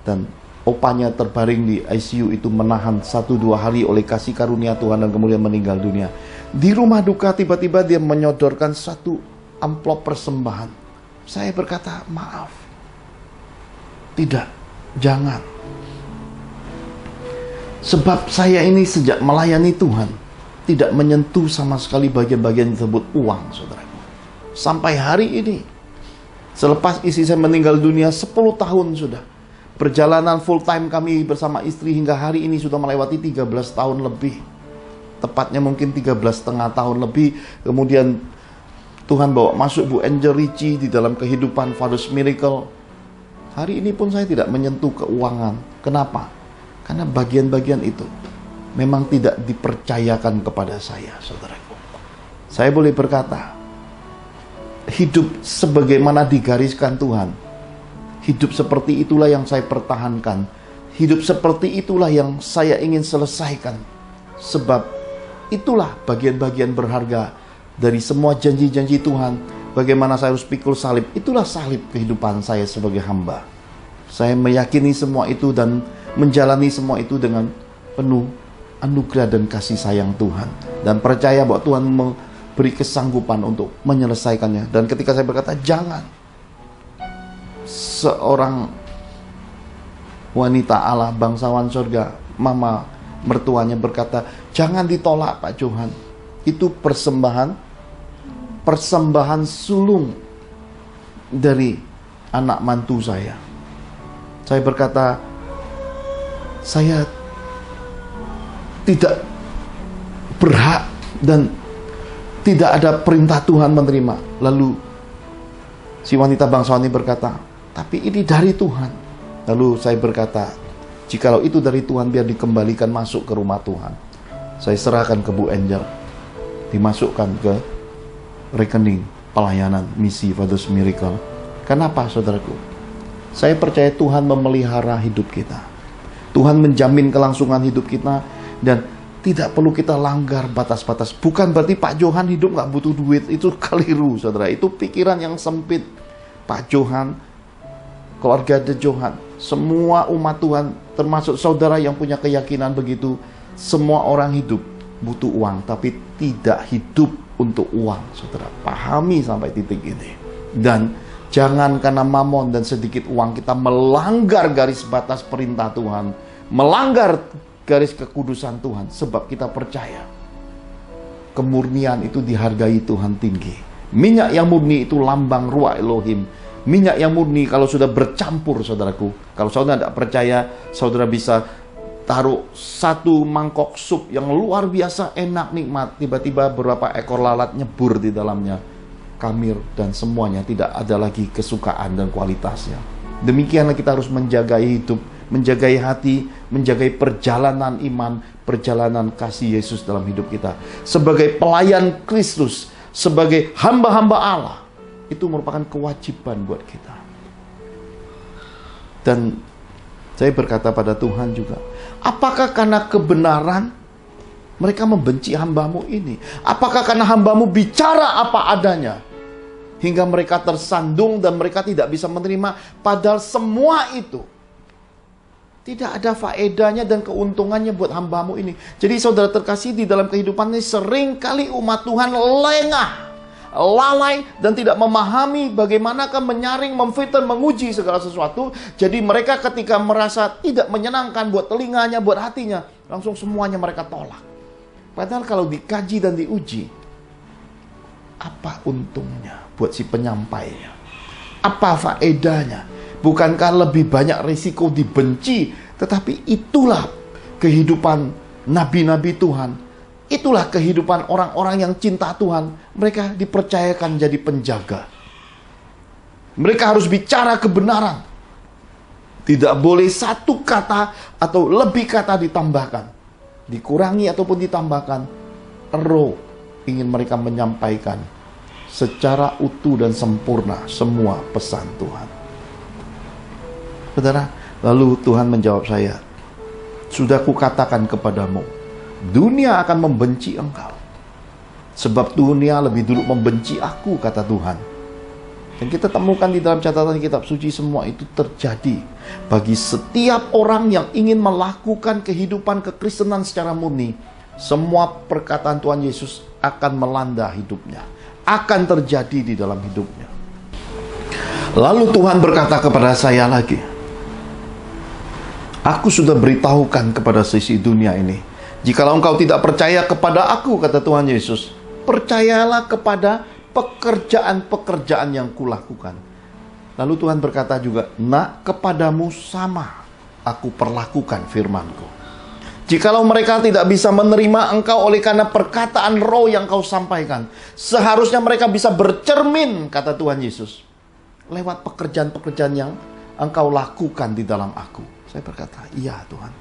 dan opanya terbaring di ICU itu menahan 1-2 hari oleh kasih karunia Tuhan dan kemudian meninggal dunia. Di rumah duka tiba-tiba dia menyodorkan satu amplop persembahan. Saya berkata, maaf, tidak, jangan. Sebab saya ini sejak melayani Tuhan, tidak menyentuh sama sekali bagian-bagian tersebut uang, saudaraku. Sampai hari ini, selepas istri saya meninggal dunia 10 tahun sudah. Perjalanan full time kami bersama istri hingga hari ini sudah melewati 13 tahun lebih. Tepatnya mungkin 13,5 tahun lebih. Kemudian Tuhan bawa masuk Bu Angel Ritchie di dalam kehidupan Father's Miracle. Hari ini pun saya tidak menyentuh keuangan. Kenapa? Karena bagian-bagian itu memang tidak dipercayakan kepada saya, saudaraku. Saya boleh berkata, hidup sebagaimana digariskan Tuhan, hidup seperti itulah yang saya pertahankan. Hidup seperti itulah yang saya ingin selesaikan. Sebab itulah bagian-bagian berharga dari semua janji-janji Tuhan. Bagaimana saya harus pikul salib, itulah salib kehidupan saya sebagai hamba. Saya meyakini semua itu dan menjalani semua itu dengan penuh anugerah dan kasih sayang Tuhan. Dan percaya bahwa Tuhan memberi kesanggupan untuk menyelesaikannya. Dan ketika saya berkata, jangan. Seorang wanita Allah, bangsawan surga, mama mertuanya berkata, jangan ditolak Pak Johan. Itu persembahan sulung dari anak mantu saya. Saya berkata, saya tidak berhak dan tidak ada perintah Tuhan menerima. Lalu si wanita bangsawan ini berkata, tapi ini dari Tuhan. Lalu saya berkata, jikalau itu dari Tuhan, biar dikembalikan masuk ke rumah Tuhan. Saya serahkan ke Bu Angel, dimasukkan ke rekening pelayanan misi Father's Miracle. Kenapa, saudaraku? Saya percaya Tuhan memelihara hidup kita. Tuhan menjamin kelangsungan hidup kita dan tidak perlu kita langgar batas-batas. Bukan berarti Pak Johan hidup nggak butuh duit. Itu keliru, saudara. Itu pikiran yang sempit. Pak Johan, keluarga The Johan, semua umat Tuhan, termasuk saudara yang punya keyakinan begitu, semua orang hidup butuh uang, tapi tidak hidup untuk uang, saudara. Pahami sampai titik ini. Dan jangan karena mamon dan sedikit uang kita melanggar garis batas perintah Tuhan, melanggar garis kekudusan Tuhan, sebab kita percaya kemurnian itu dihargai Tuhan tinggi. Minyak yang murni itu lambang Ruach Elohim. Minyak yang murni kalau sudah bercampur, saudaraku, kalau saudara tidak percaya, saudara bisa taruh satu mangkok sup yang luar biasa enak, nikmat, tiba-tiba beberapa ekor lalat nyebur di dalamnya, kamir dan semuanya tidak ada lagi kesukaan dan kualitasnya. Demikianlah kita harus menjagai hidup, menjagai hati, menjagai perjalanan iman, perjalanan kasih Yesus dalam hidup kita. Sebagai pelayan Kristus, sebagai hamba-hamba Allah, itu merupakan kewajiban buat kita. Dan saya berkata pada Tuhan juga, apakah karena kebenaran mereka membenci hambamu ini? Apakah karena hambamu bicara apa adanya hingga mereka tersandung dan mereka tidak bisa menerima? Padahal semua itu tidak ada faedahnya dan keuntungannya buat hambamu ini. Jadi saudara terkasih, di dalam kehidupan ini seringkali umat Tuhan lengah, lalai, dan tidak memahami bagaimanakah menyaring, memfilter, menguji segala sesuatu. Jadi mereka ketika merasa tidak menyenangkan buat telinganya, buat hatinya, langsung semuanya mereka tolak. Padahal kalau dikaji dan diuji, apa untungnya buat si penyampainya? Apa faedahnya? Bukankah lebih banyak risiko dibenci? Tetapi itulah kehidupan nabi-nabi Tuhan. Itulah kehidupan orang-orang yang cinta Tuhan. Mereka dipercayakan jadi penjaga. Mereka harus bicara kebenaran. Tidak boleh satu kata atau lebih kata ditambahkan, dikurangi ataupun ditambahkan. Roh ingin mereka menyampaikan secara utuh dan sempurna semua pesan Tuhan. Saudara, lalu Tuhan menjawab saya, sudah kukatakan kepadamu, dunia akan membenci engkau. Sebab dunia lebih dulu membenci aku, kata Tuhan. Dan kita temukan di dalam catatan kitab suci semua itu terjadi bagi setiap orang yang ingin melakukan kehidupan kekristenan secara murni. Semua perkataan Tuhan Yesus akan melanda hidupnya, akan terjadi di dalam hidupnya. Lalu Tuhan berkata kepada saya lagi, aku sudah beritahukan kepada sisi dunia ini, Jikalau engkau tidak percaya kepada aku, kata Tuhan Yesus, percayalah kepada pekerjaan-pekerjaan yang kulakukan. Lalu Tuhan berkata juga, nak, kepadamu sama aku perlakukan firmanku. Jikalau mereka tidak bisa menerima engkau oleh karena perkataan roh yang kau sampaikan, seharusnya mereka bisa bercermin, kata Tuhan Yesus, lewat pekerjaan-pekerjaan yang engkau lakukan di dalam aku. Saya berkata, iya Tuhan,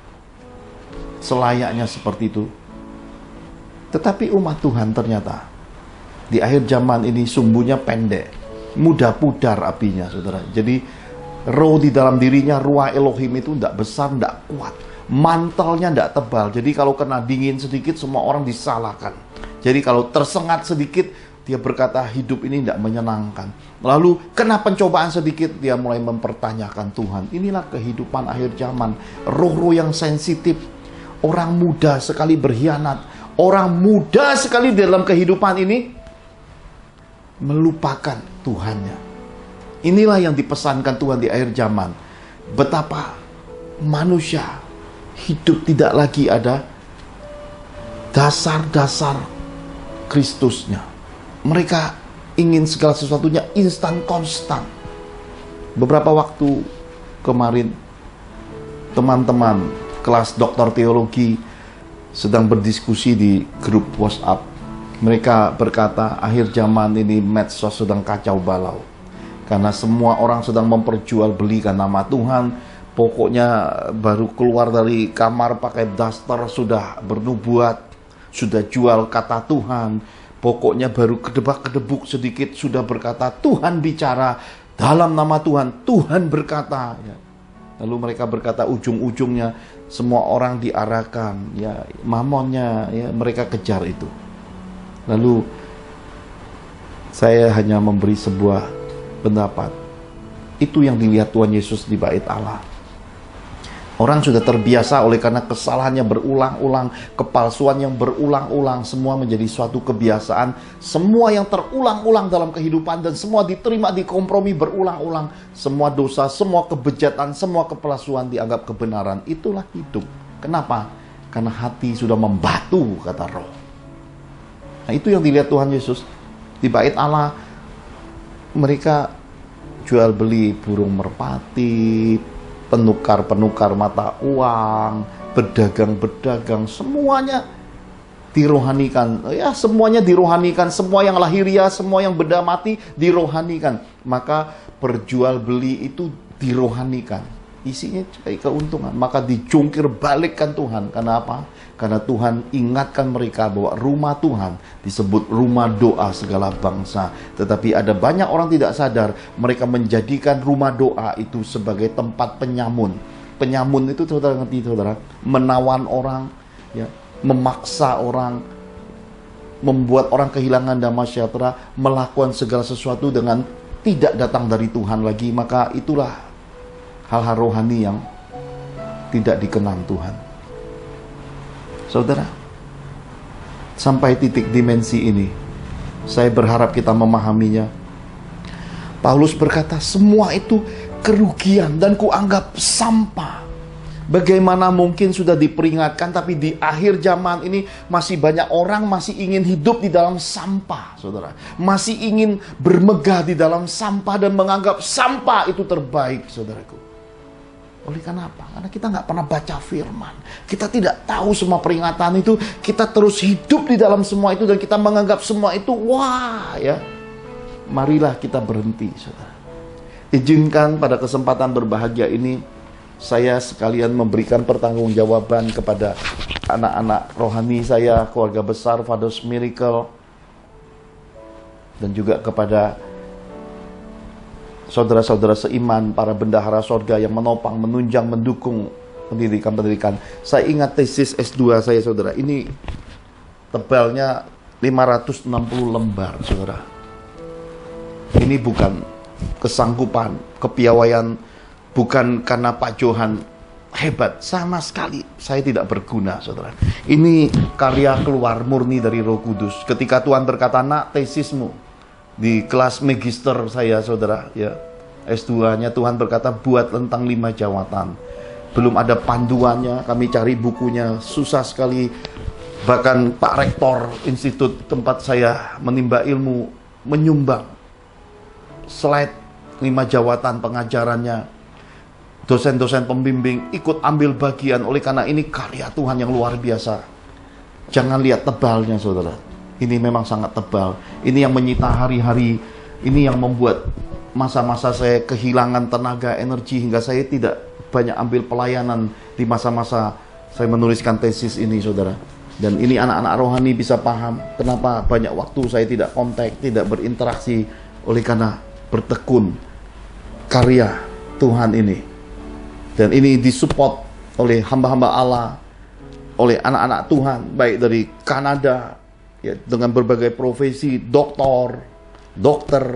selayaknya seperti itu. Tetapi umat Tuhan ternyata di akhir zaman ini sumbunya pendek, mudah pudar apinya, saudara. Jadi roh di dalam dirinya, ruah Elohim itu tidak besar, tidak kuat. Mantelnya tidak tebal. Jadi kalau kena dingin sedikit, semua orang disalahkan. Jadi kalau tersengat sedikit, dia berkata hidup ini tidak menyenangkan. Lalu kena pencobaan sedikit, dia mulai mempertanyakan Tuhan. Inilah kehidupan akhir zaman. Roh-roh yang sensitif. Orang muda sekali berkhianat. Orang muda sekali dalam kehidupan ini melupakan Tuhannya. Inilah yang dipesankan Tuhan di akhir zaman. Betapa manusia hidup tidak lagi ada dasar-dasar Kristusnya. Mereka ingin segala sesuatunya instan, konstan. Beberapa waktu kemarin, teman-teman kelas doktor teologi sedang berdiskusi di grup WhatsApp. Mereka berkata, akhir zaman ini medsos sedang kacau balau. Karena semua orang sedang memperjualbelikan nama Tuhan. Pokoknya baru keluar dari kamar pakai daster sudah bernubuat, sudah jual kata Tuhan. Pokoknya baru kedebak-kedebuk sedikit sudah berkata Tuhan bicara, dalam nama Tuhan, Tuhan berkata. Ya. Lalu mereka berkata ujung-ujungnya semua orang diarahkan, ya mamonnya, ya mereka kejar itu. Lalu saya hanya memberi sebuah pendapat. Itu yang dilihat Tuhan Yesus di bait Allah. Orang sudah terbiasa oleh karena kesalahannya berulang-ulang, kepalsuan yang berulang-ulang, semua menjadi suatu kebiasaan. Semua yang terulang-ulang dalam kehidupan dan semua diterima, dikompromi berulang-ulang. Semua dosa, semua kebejatan, semua kepalsuan dianggap kebenaran. Itulah hidup. Kenapa? Karena hati sudah membatu, kata roh. Nah, itu yang dilihat Tuhan Yesus. Di bait Allah, mereka jual beli burung merpati, penukar-penukar mata uang, berdagang-berdagang, semuanya dirohanikan. Ya, semuanya dirohanikan, semua yang lahiriah, semua yang benda mati dirohanikan. Maka perjual beli itu dirohanikan. Isinya cari keuntungan, maka dijungkir balikkan Tuhan. Karena apa? Karena Tuhan ingatkan mereka bahwa rumah Tuhan disebut rumah doa segala bangsa. Tetapi ada banyak orang tidak sadar, mereka menjadikan rumah doa itu sebagai tempat penyamun. Penyamun itu saudara ngerti saudara? Menawan orang, ya, memaksa orang, membuat orang kehilangan damai sejahtera, melakukan segala sesuatu dengan tidak datang dari Tuhan lagi. Maka itulah hal-hal rohani yang tidak dikenal Tuhan. Saudara, sampai titik dimensi ini, saya berharap kita memahaminya. Paulus berkata, semua itu kerugian dan kuanggap sampah. Bagaimana mungkin sudah diperingatkan, tapi di akhir zaman ini masih banyak orang masih ingin hidup di dalam sampah, saudara. Masih ingin bermegah di dalam sampah dan menganggap sampah itu terbaik, saudaraku. Oleh karena apa? Karena kita nggak pernah baca firman. Kita tidak tahu semua peringatan itu. Kita terus hidup di dalam semua itu. Dan kita menganggap semua itu, wah ya. Marilah kita berhenti, saudara. Izinkan pada kesempatan berbahagia ini, saya sekalian memberikan pertanggungjawaban kepada anak-anak rohani saya, keluarga besar Father's Miracle. Dan juga kepada saudara-saudara seiman, para bendahara sorga yang menopang, menunjang, mendukung pendidikan-pendidikan. Saya ingat tesis S2 saya, saudara. Ini tebalnya 560 lembar, saudara. Ini bukan kesanggupan, kepiawaian, bukan karena Pak Johan hebat. Sama sekali saya tidak berguna, saudara. Ini karya keluar murni dari Roh Kudus. Ketika Tuhan berkata, nak, tesismu di kelas magister saya, saudara, ya, S2-nya Tuhan berkata buat tentang 5 jawatan. belum ada panduannya, kami cari bukunya, susah sekali. Bahkan Pak Rektor institut tempat saya menimba ilmu menyumbang slide 5 jawatan pengajarannya. Dosen-dosen pembimbing ikut ambil bagian, oleh karena ini karya Tuhan yang luar biasa. Jangan lihat tebalnya, saudara. Ini memang sangat tebal. Ini yang menyita hari-hari. Ini yang membuat masa-masa saya kehilangan tenaga, energi, hingga saya tidak banyak ambil pelayanan di masa-masa saya menuliskan tesis ini, saudara. Dan ini anak-anak rohani bisa paham kenapa banyak waktu saya tidak kontak, tidak berinteraksi, oleh karena bertekun karya Tuhan ini. Dan ini disupport oleh hamba-hamba Allah, oleh anak-anak Tuhan, baik dari Kanada, ya, dengan berbagai profesi, dokter,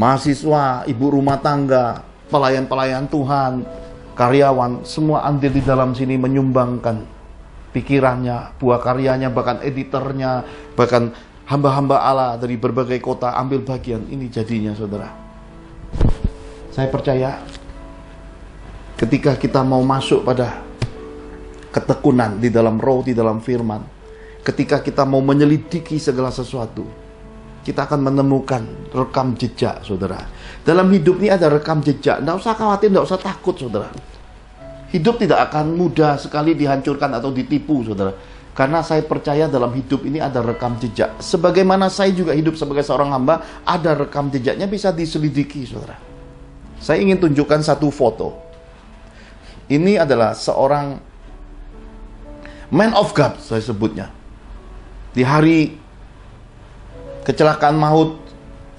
mahasiswa, ibu rumah tangga, pelayan-pelayan Tuhan, karyawan, semua andil di dalam sini menyumbangkan pikirannya, buah karyanya, bahkan editornya, bahkan hamba-hamba Allah dari berbagai kota ambil bagian. Ini jadinya, saudara. Saya percaya ketika kita mau masuk pada ketekunan di dalam roh, di dalam firman, ketika kita mau menyelidiki segala sesuatu, kita akan menemukan rekam jejak, saudara. Dalam hidup ini ada rekam jejak. Tidak usah khawatir, tidak usah takut, saudara. Hidup tidak akan mudah sekali dihancurkan atau ditipu, saudara. Karena saya percaya dalam hidup ini ada rekam jejak. Sebagaimana saya juga hidup sebagai seorang hamba, ada rekam jejaknya, bisa diselidiki, saudara. Saya ingin tunjukkan satu foto. Ini adalah seorang man of God, saya sebutnya. Di hari kecelakaan maut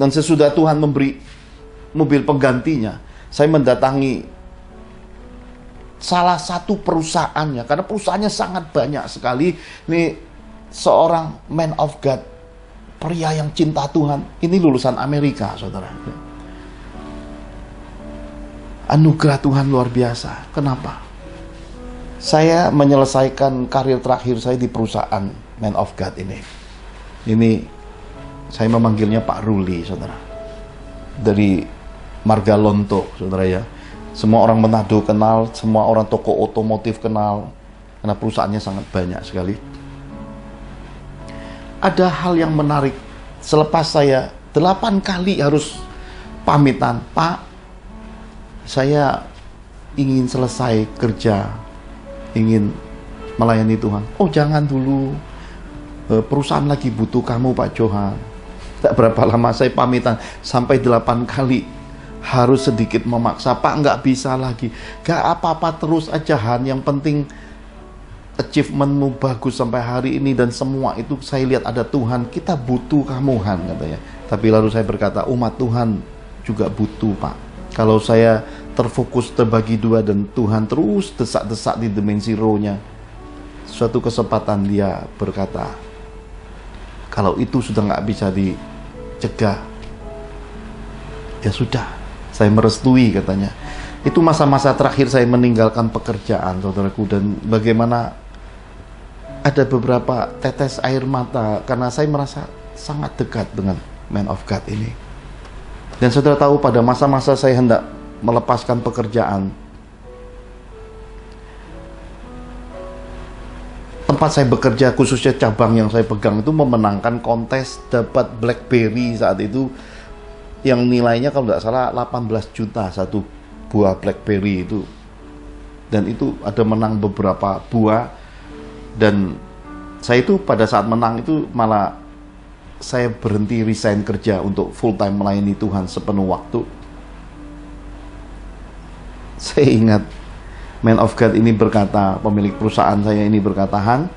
dan sesudah Tuhan memberi mobil penggantinya, saya mendatangi salah satu perusahaannya, karena perusahaannya sangat banyak sekali. Ini seorang man of God, pria yang cinta Tuhan. Ini lulusan Amerika, saudara. Anugerah Tuhan luar biasa. Kenapa? Saya menyelesaikan karir terakhir saya di perusahaan man of God ini. Ini saya memanggilnya Pak Ruli, saudara. Dari Marga Lonto, saudara ya. Semua orang Manado kenal, semua orang toko otomotif kenal, karena perusahaannya sangat banyak sekali. Ada hal yang menarik. Selepas saya 8 kali harus pamitan, Pak, saya ingin selesai kerja, ingin melayani Tuhan. Oh, jangan dulu, perusahaan lagi butuh kamu, Pak Johan. Tak berapa lama saya pamitan, sampai 8 kali harus sedikit memaksa. Pak, nggak bisa lagi. Gak apa-apa, terus aja Han, yang penting achievementmu bagus sampai hari ini, dan semua itu saya lihat ada Tuhan. Kita butuh kamu, Han, katanya. Tapi lalu saya berkata, umat Tuhan juga butuh, Pak. Kalau saya terfokus terbagi dua dan Tuhan terus desak-desak di dimensi rohnya, suatu kesempatan dia berkata, kalau itu sudah nggak bisa dicegah, ya sudah, saya merestui, katanya. Itu masa-masa terakhir saya meninggalkan pekerjaan, saudaraku, dan bagaimana ada beberapa tetes air mata karena saya merasa sangat dekat dengan man of God ini. Dan saudara tahu, pada masa-masa saya hendak melepaskan pekerjaan, tempat saya bekerja, khususnya cabang yang saya pegang itu memenangkan kontes, dapat BlackBerry saat itu yang nilainya kalau tidak salah 18 juta satu buah BlackBerry itu. Dan itu ada menang beberapa buah, dan saya itu pada saat menang itu malah saya berhenti, resign kerja untuk full time melayani Tuhan sepenuh waktu. Saya ingat man of God ini berkata, pemilik perusahaan saya ini berkata, Han,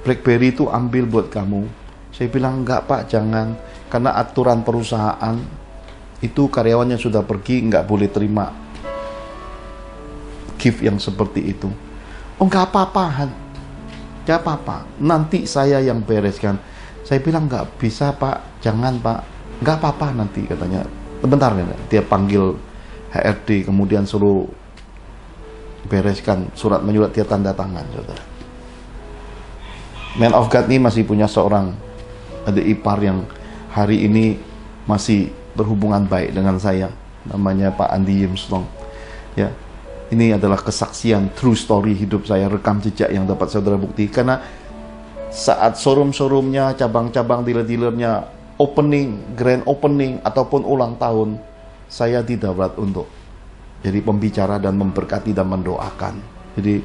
BlackBerry itu ambil buat kamu. Saya bilang, enggak Pak, jangan, karena aturan perusahaan itu karyawannya sudah pergi, enggak boleh terima gift yang seperti itu. Oh, enggak apa-apa, Han, enggak apa-apa, nanti saya yang bereskan. Saya bilang, enggak bisa Pak, jangan Pak, enggak apa-apa nanti, katanya. Sebentar, dia panggil HRD, kemudian suruh bereskan surat menyurat, dia tanda tangan, saudara. Man of God ini masih punya seorang adik ipar yang hari ini masih berhubungan baik dengan saya, namanya Pak Andi Yimstong. Ya, Ini adalah kesaksian true story hidup saya, rekam jejak yang dapat saudara bukti. Karena saat showroom-showroomnya, cabang-cabang dealer-dealernya opening, grand opening ataupun ulang tahun, saya didaulat untuk jadi pembicara dan memberkati dan mendoakan. Jadi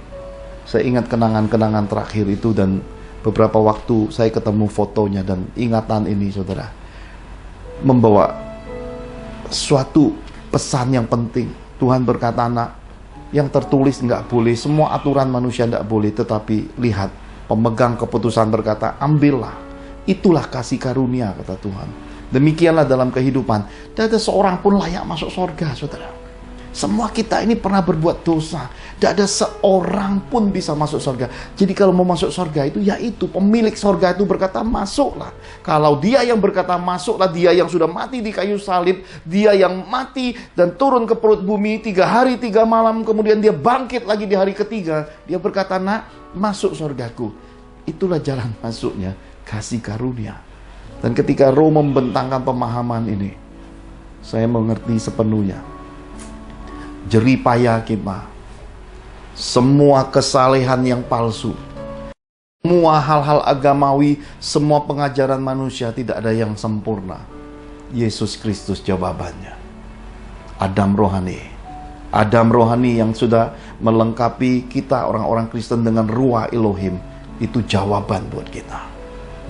saya ingat kenangan-kenangan terakhir itu, dan beberapa waktu saya ketemu fotonya, dan ingatan ini saudara membawa suatu pesan yang penting. Tuhan berkata, "Anak, yang tertulis nggak boleh, semua aturan manusia nggak boleh, tetapi lihat, pemegang keputusan berkata, ambillah, itulah kasih karunia," kata Tuhan. Demikianlah dalam kehidupan. Tidak ada seorang pun layak masuk surga, saudara. Semua kita ini pernah berbuat dosa. Tidak ada seorang pun bisa masuk surga. Jadi kalau mau masuk surga itu, yaitu pemilik surga itu berkata, masuklah. Kalau dia yang berkata masuklah, dia yang sudah mati di kayu salib, dia yang mati dan turun ke perut bumi 3 hari 3 malam, kemudian dia bangkit lagi di hari ketiga. Dia berkata, "Nak, masuk surgaku." Itulah jalan masuknya, kasih karunia. Dan ketika Roh membentangkan pemahaman ini, saya mengerti sepenuhnya. Jerih payah kita, semua kesalehan yang palsu, semua hal-hal agamawi, semua pengajaran manusia, tidak ada yang sempurna. Yesus Kristus jawabannya. Adam rohani yang sudah melengkapi kita orang-orang Kristen dengan ruah Elohim, itu jawaban buat kita.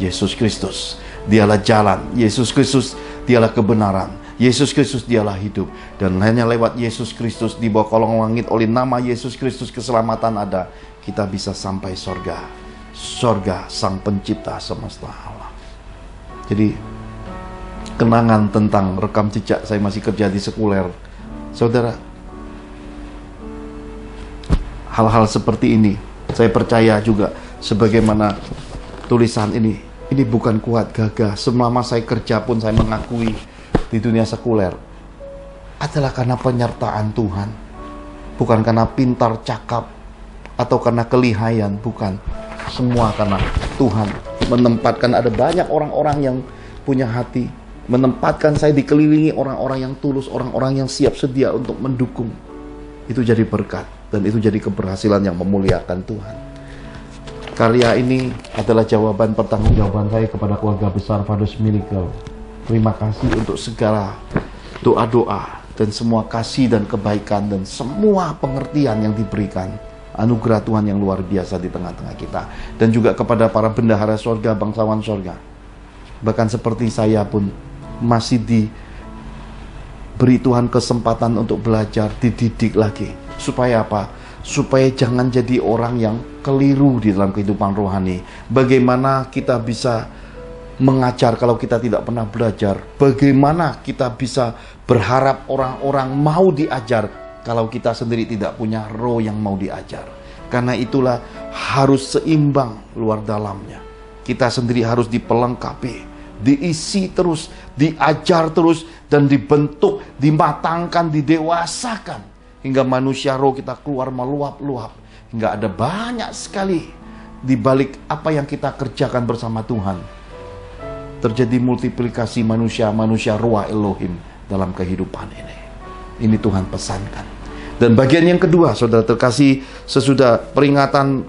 Yesus Kristus, dialah jalan. Yesus Kristus, dialah kebenaran. Yesus Kristus, dialah hidup. Dan hanya lewat Yesus Kristus, di bawah kolong langit, oleh nama Yesus Kristus keselamatan ada. Kita bisa sampai sorga. Sorga sang pencipta semesta alam. Jadi kenangan tentang rekam jejak saya masih kerja di sekuler, saudara, hal-hal seperti ini saya percaya juga, sebagaimana tulisan ini bukan kuat gagah. Selama saya kerja pun saya mengakui di dunia sekuler adalah karena penyertaan Tuhan, bukan karena pintar cakap atau karena kelihayan, bukan. Semua karena Tuhan menempatkan ada banyak orang-orang yang punya hati, menempatkan saya dikelilingi orang-orang yang tulus, orang-orang yang siap sedia untuk mendukung. Itu jadi berkat, dan itu jadi keberhasilan yang memuliakan Tuhan. Karya ini adalah jawaban pertanggungjawaban saya kepada keluarga besar Father's Miracle. Terima kasih untuk segala doa-doa dan semua kasih dan kebaikan dan semua pengertian yang diberikan. Anugerah Tuhan yang luar biasa di tengah-tengah kita. Dan juga kepada para bendahara surga, bangsawan surga. Bahkan seperti saya pun masih diberi Tuhan kesempatan untuk belajar, dididik lagi. Supaya apa? Supaya jangan jadi orang yang keliru di dalam kehidupan rohani. Bagaimana kita bisa mengajar kalau kita tidak pernah belajar? Bagaimana kita bisa berharap orang-orang mau diajar kalau kita sendiri tidak punya roh yang mau diajar? Karena itulah harus seimbang luar dalamnya. Kita sendiri harus dipelengkapi, diisi terus, diajar terus, dan dibentuk, dimatangkan, didewasakan, hingga manusia roh kita keluar meluap-luap, hingga ada banyak sekali di balik apa yang kita kerjakan bersama Tuhan. Terjadi multiplikasi manusia ruah Elohim dalam kehidupan ini. Ini Tuhan pesankan. Dan bagian yang kedua, saudara terkasih, sesudah peringatan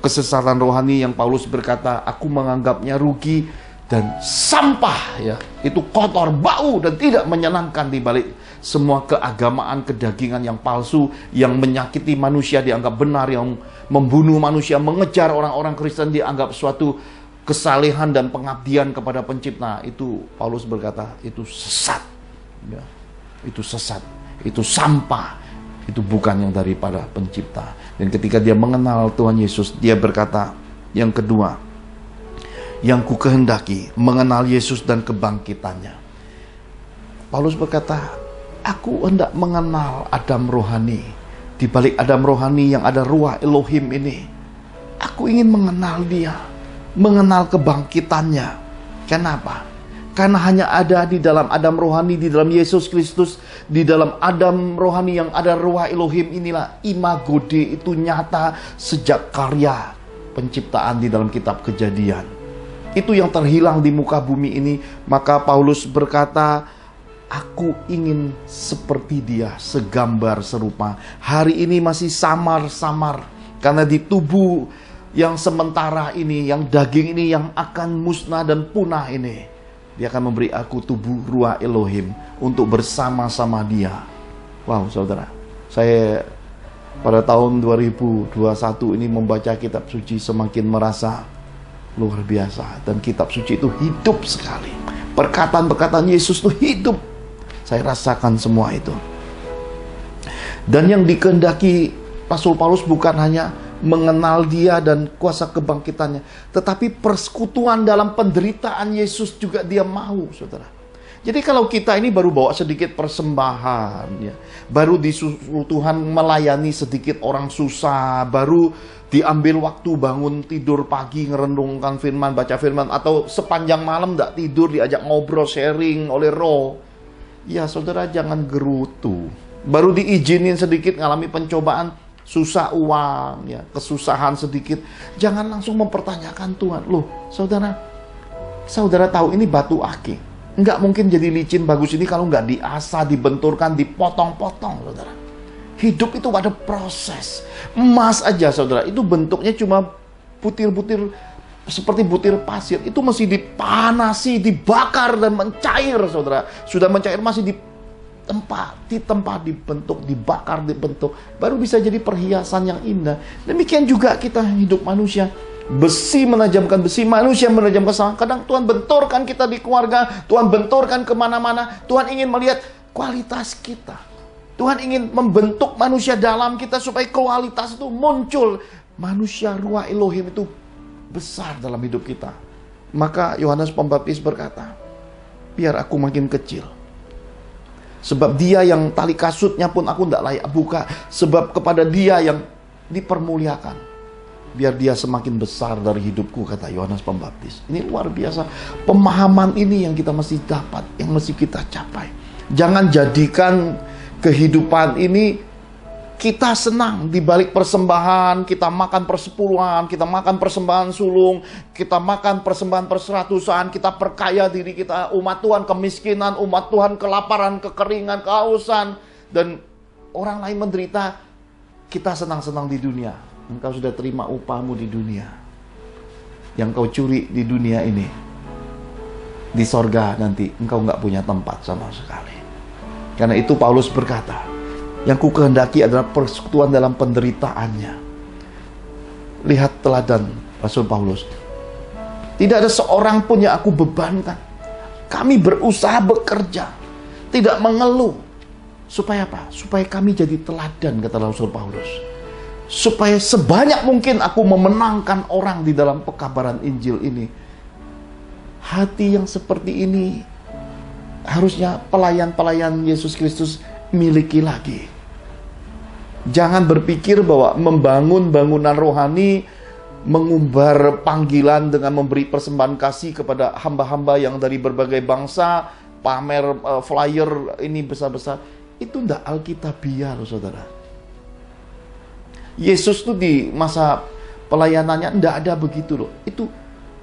kesesatan rohani yang Paulus berkata, aku menganggapnya rugi dan sampah, ya, itu kotor, bau, dan tidak menyenangkan di balik semua keagamaan, kedagingan yang palsu, yang menyakiti manusia dianggap benar, yang membunuh manusia, mengejar orang-orang Kristen dianggap suatu kesalehan dan pengabdian kepada pencipta. Itu Paulus berkata, itu sesat, ya. Itu sesat, itu sampah, itu bukan yang daripada pencipta. Dan ketika dia mengenal Tuhan Yesus, dia berkata yang kedua, yang ku kehendaki, mengenal Yesus dan kebangkitannya. Paulus berkata, aku hendak mengenal Adam rohani. Di balik Adam rohani yang ada ruah Elohim ini, aku ingin mengenal dia, mengenal kebangkitannya. Kenapa? Karena hanya ada di dalam Adam rohani, di dalam Yesus Kristus, di dalam Adam rohani yang ada ruah Elohim inilah imago Dei itu nyata sejak karya penciptaan di dalam kitab Kejadian. Itu yang terhilang di muka bumi ini. Maka Paulus berkata, Aku ingin seperti dia, segambar serupa. Hari ini masih samar-samar, karena di tubuh yang sementara ini, yang daging ini yang akan musnah dan punah ini, dia akan memberi aku tubuh ruah Elohim untuk bersama-sama dia. Wow, saudara, saya pada tahun 2021 ini membaca kitab suci semakin merasa luar biasa. Dan kitab suci itu hidup sekali. Perkataan-perkataan Yesus itu hidup. Saya rasakan semua itu. Dan yang dikehendaki Rasul Paulus bukan hanya mengenal dia dan kuasa kebangkitannya, tetapi persekutuan dalam penderitaan Yesus juga dia mau, saudara. Jadi kalau kita ini baru bawa sedikit persembahan, ya, baru disuruh Tuhan melayani sedikit orang susah, baru diambil waktu bangun tidur pagi ngerenungkan firman, baca firman, atau sepanjang malam tidak tidur diajak ngobrol, sharing oleh roh, ya saudara jangan gerutu. Baru diizinin sedikit ngalami pencobaan, susah uang, ya, kesusahan sedikit, jangan langsung mempertanyakan Tuhan. Loh, saudara tahu ini batu akik, nggak mungkin jadi licin bagus ini kalau nggak diasah, dibenturkan, dipotong-potong, saudara. Hidup itu ada proses. Emas aja, saudara, itu bentuknya cuma butir-butir seperti butir pasir. Itu masih dipanasi, dibakar dan mencair, saudara. Sudah mencair masih ditempa, dibentuk, dibakar, dibentuk, baru bisa jadi perhiasan yang indah. Demikian juga kita hidup manusia. Besi menajamkan besi, manusia menajamkan sama. Kadang Tuhan benturkan kita di keluarga, Tuhan benturkan kemana-mana. Tuhan ingin melihat kualitas kita. Tuhan ingin membentuk manusia dalam kita supaya kualitas itu muncul. Manusia ruah Elohim itu besar dalam hidup kita. Maka Yohanes Pembaptis berkata, biar aku makin kecil. Sebab dia yang tali kasutnya pun aku tidak layak buka. Sebab kepada dia yang dipermuliakan, biar dia semakin besar dari hidupku, kata Yohanes Pembaptis. Ini luar biasa. Pemahaman ini yang kita mesti dapat, yang mesti kita capai. Jangan jadikan kehidupan ini kita senang di balik persembahan, kita makan persepuluhan, kita makan persembahan sulung, kita makan persembahan perseratusan, kita perkaya diri kita, umat Tuhan kemiskinan, umat Tuhan kelaparan, kekeringan, kehausan, dan orang lain menderita, kita senang-senang di dunia. Engkau sudah terima upahmu di dunia. Yang kau curi di dunia ini, di sorga nanti engkau nggak punya tempat sama sekali. Karena itu Paulus berkata, yang ku kehendaki adalah persekutuan dalam penderitaannya. Lihat teladan Rasul Paulus. Tidak ada seorang pun yang aku bebankan. Kami berusaha bekerja, tidak mengeluh. Supaya apa? Supaya kami jadi teladan, kata Rasul Paulus. Supaya sebanyak mungkin aku memenangkan orang di dalam pekabaran Injil ini. Hati yang seperti ini harusnya pelayan-pelayan Yesus Kristus miliki lagi. Jangan berpikir bahwa membangun bangunan rohani, mengumbar panggilan dengan memberi persembahan kasih kepada hamba-hamba yang dari berbagai bangsa, pamer flyer ini besar-besar, itu tidak alkitabiah loh, saudara. Yesus tuh di masa pelayanannya tidak ada begitu loh. Itu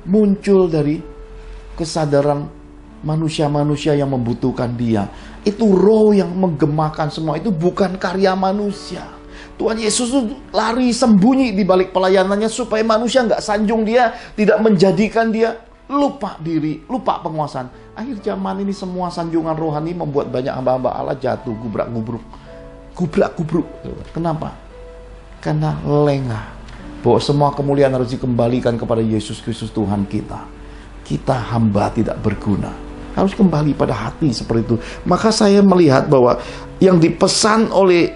muncul dari kesadaran manusia-manusia yang membutuhkan dia. Itu roh yang menggemakan semua. Itu bukan karya manusia. Tuhan Yesus itu lari sembunyi di balik pelayanannya supaya manusia nggak sanjung dia, tidak menjadikan dia lupa diri, lupa penguasaan. Akhir zaman ini semua sanjungan rohani membuat banyak hamba-hamba Allah jatuh gubrak-gubruk. Gubrak-gubruk. Kenapa? Karena lengah bahwa semua kemuliaan harus dikembalikan kepada Yesus Kristus Tuhan kita. Kita hamba tidak berguna. Harus kembali pada hati seperti itu. Maka saya melihat bahwa yang dipesan oleh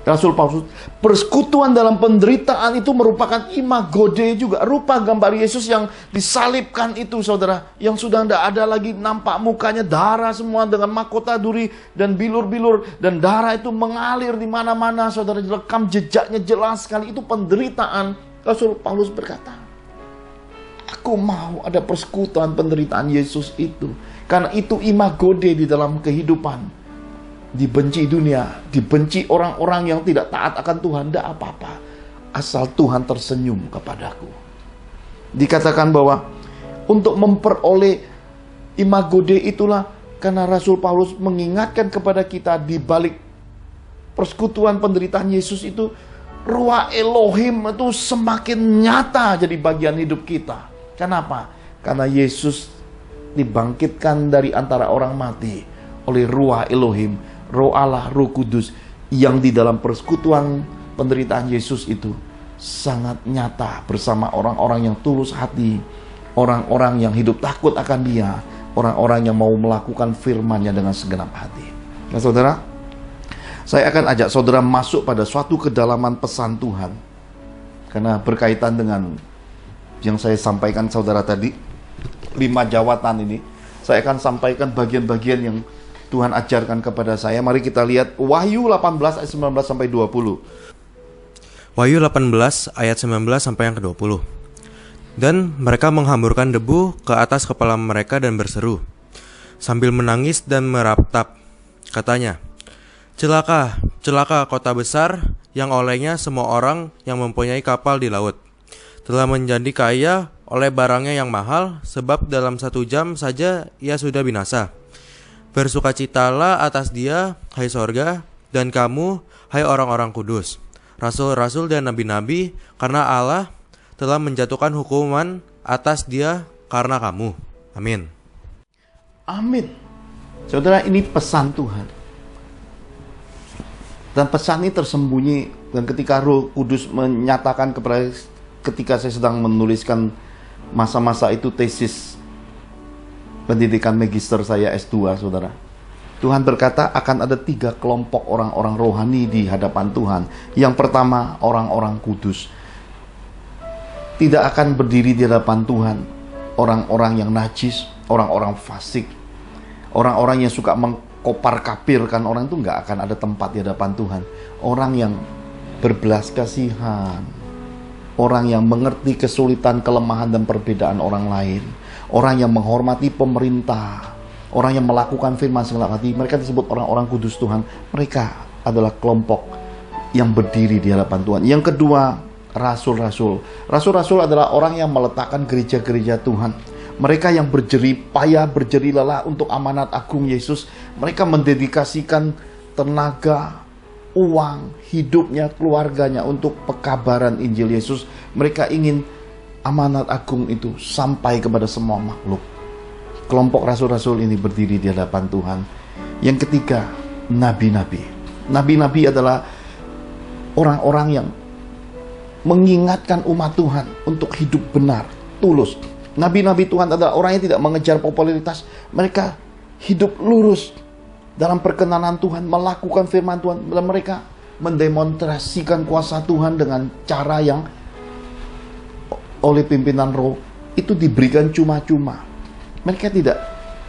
Rasul Paulus, persekutuan dalam penderitaan itu merupakan imago Dei juga. Rupa gambar Yesus yang disalibkan itu, saudara. Yang sudah tidak ada lagi nampak mukanya, darah semua dengan mahkota duri dan bilur-bilur. Dan darah itu mengalir di mana-mana, saudara. Rekam jejaknya jelas sekali. Itu penderitaan. Rasul Paulus berkata, aku mau ada persekutuan penderitaan Yesus itu. Karena itu imago Dei di dalam kehidupan. Dibenci dunia, dibenci orang-orang yang tidak taat akan Tuhan, tidak apa-apa. Asal Tuhan tersenyum kepadaku. Dikatakan bahwa untuk memperoleh imago Dei itulah Karena Rasul Paulus mengingatkan kepada kita di balik persekutuan penderitaan Yesus itu, Ruah Elohim itu semakin nyata jadi bagian hidup kita. Kenapa? Karena Yesus dibangkitkan dari antara orang mati oleh Ruah Elohim, Roh Allah, Roh Kudus, yang di dalam persekutuan penderitaan Yesus itu sangat nyata bersama orang-orang yang tulus hati, orang-orang yang hidup takut akan Dia, orang-orang yang mau melakukan firman-Nya dengan segenap hati. Nah saudara, saya akan ajak saudara masuk pada suatu kedalaman pesan Tuhan. Karena berkaitan dengan yang saya sampaikan saudara tadi, 5 jawatan ini, saya akan sampaikan bagian-bagian yang Tuhan ajarkan kepada saya. Mari kita lihat Wahyu 18 ayat 19 sampai 20. Wahyu 18 ayat 19 sampai yang ke-20. Dan mereka menghamburkan debu ke atas kepala mereka dan berseru, sambil menangis dan meratap. Katanya, celaka, celaka kota besar yang olehnya semua orang yang mempunyai kapal di laut. Telah menjadi kaya oleh barangnya yang mahal, sebab dalam 1 jam saja ia sudah binasa. Bersukacitalah atas dia, hai sorga, dan kamu, hai orang-orang kudus, rasul-rasul dan nabi-nabi, karena Allah telah menjatuhkan hukuman atas dia karena kamu. Amin. Amin. Saudara, ini pesan Tuhan. Dan pesan ini tersembunyi, dan ketika Roh Kudus menyatakan kepada, ketika saya sedang menuliskan masa-masa itu tesis pendidikan magister saya S2, saudara. Tuhan berkata akan ada 3 kelompok orang-orang rohani di hadapan Tuhan. Yang pertama, orang-orang kudus. Tidak akan berdiri di hadapan Tuhan orang-orang yang najis, orang-orang fasik, orang-orang yang suka mengkopar-kapirkan orang, itu nggak akan ada tempat di hadapan Tuhan. Orang yang berbelas kasihan, orang yang mengerti kesulitan, kelemahan, dan perbedaan orang lain, orang yang menghormati pemerintah, orang yang melakukan firman segenap hati, mereka disebut orang-orang kudus Tuhan. Mereka adalah kelompok yang berdiri di hadapan Tuhan. Yang kedua, rasul-rasul. Rasul-rasul adalah orang yang meletakkan gereja-gereja Tuhan. Mereka yang berjerih payah, berjerih lelah untuk amanat agung Yesus. Mereka mendedikasikan tenaga, uang, hidupnya, keluarganya untuk pekabaran Injil Yesus. Mereka ingin amanat agung itu sampai kepada semua makhluk. Kelompok rasul-rasul ini berdiri di hadapan Tuhan. Yang ketiga, nabi-nabi. Nabi-nabi adalah orang-orang yang mengingatkan umat Tuhan untuk hidup benar, tulus. Nabi-nabi Tuhan adalah orang yang tidak mengejar popularitas. Mereka hidup lurus dalam perkenanan Tuhan, melakukan firman Tuhan, dan mereka mendemonstrasikan kuasa Tuhan dengan cara yang oleh pimpinan roh itu diberikan cuma-cuma. Mereka tidak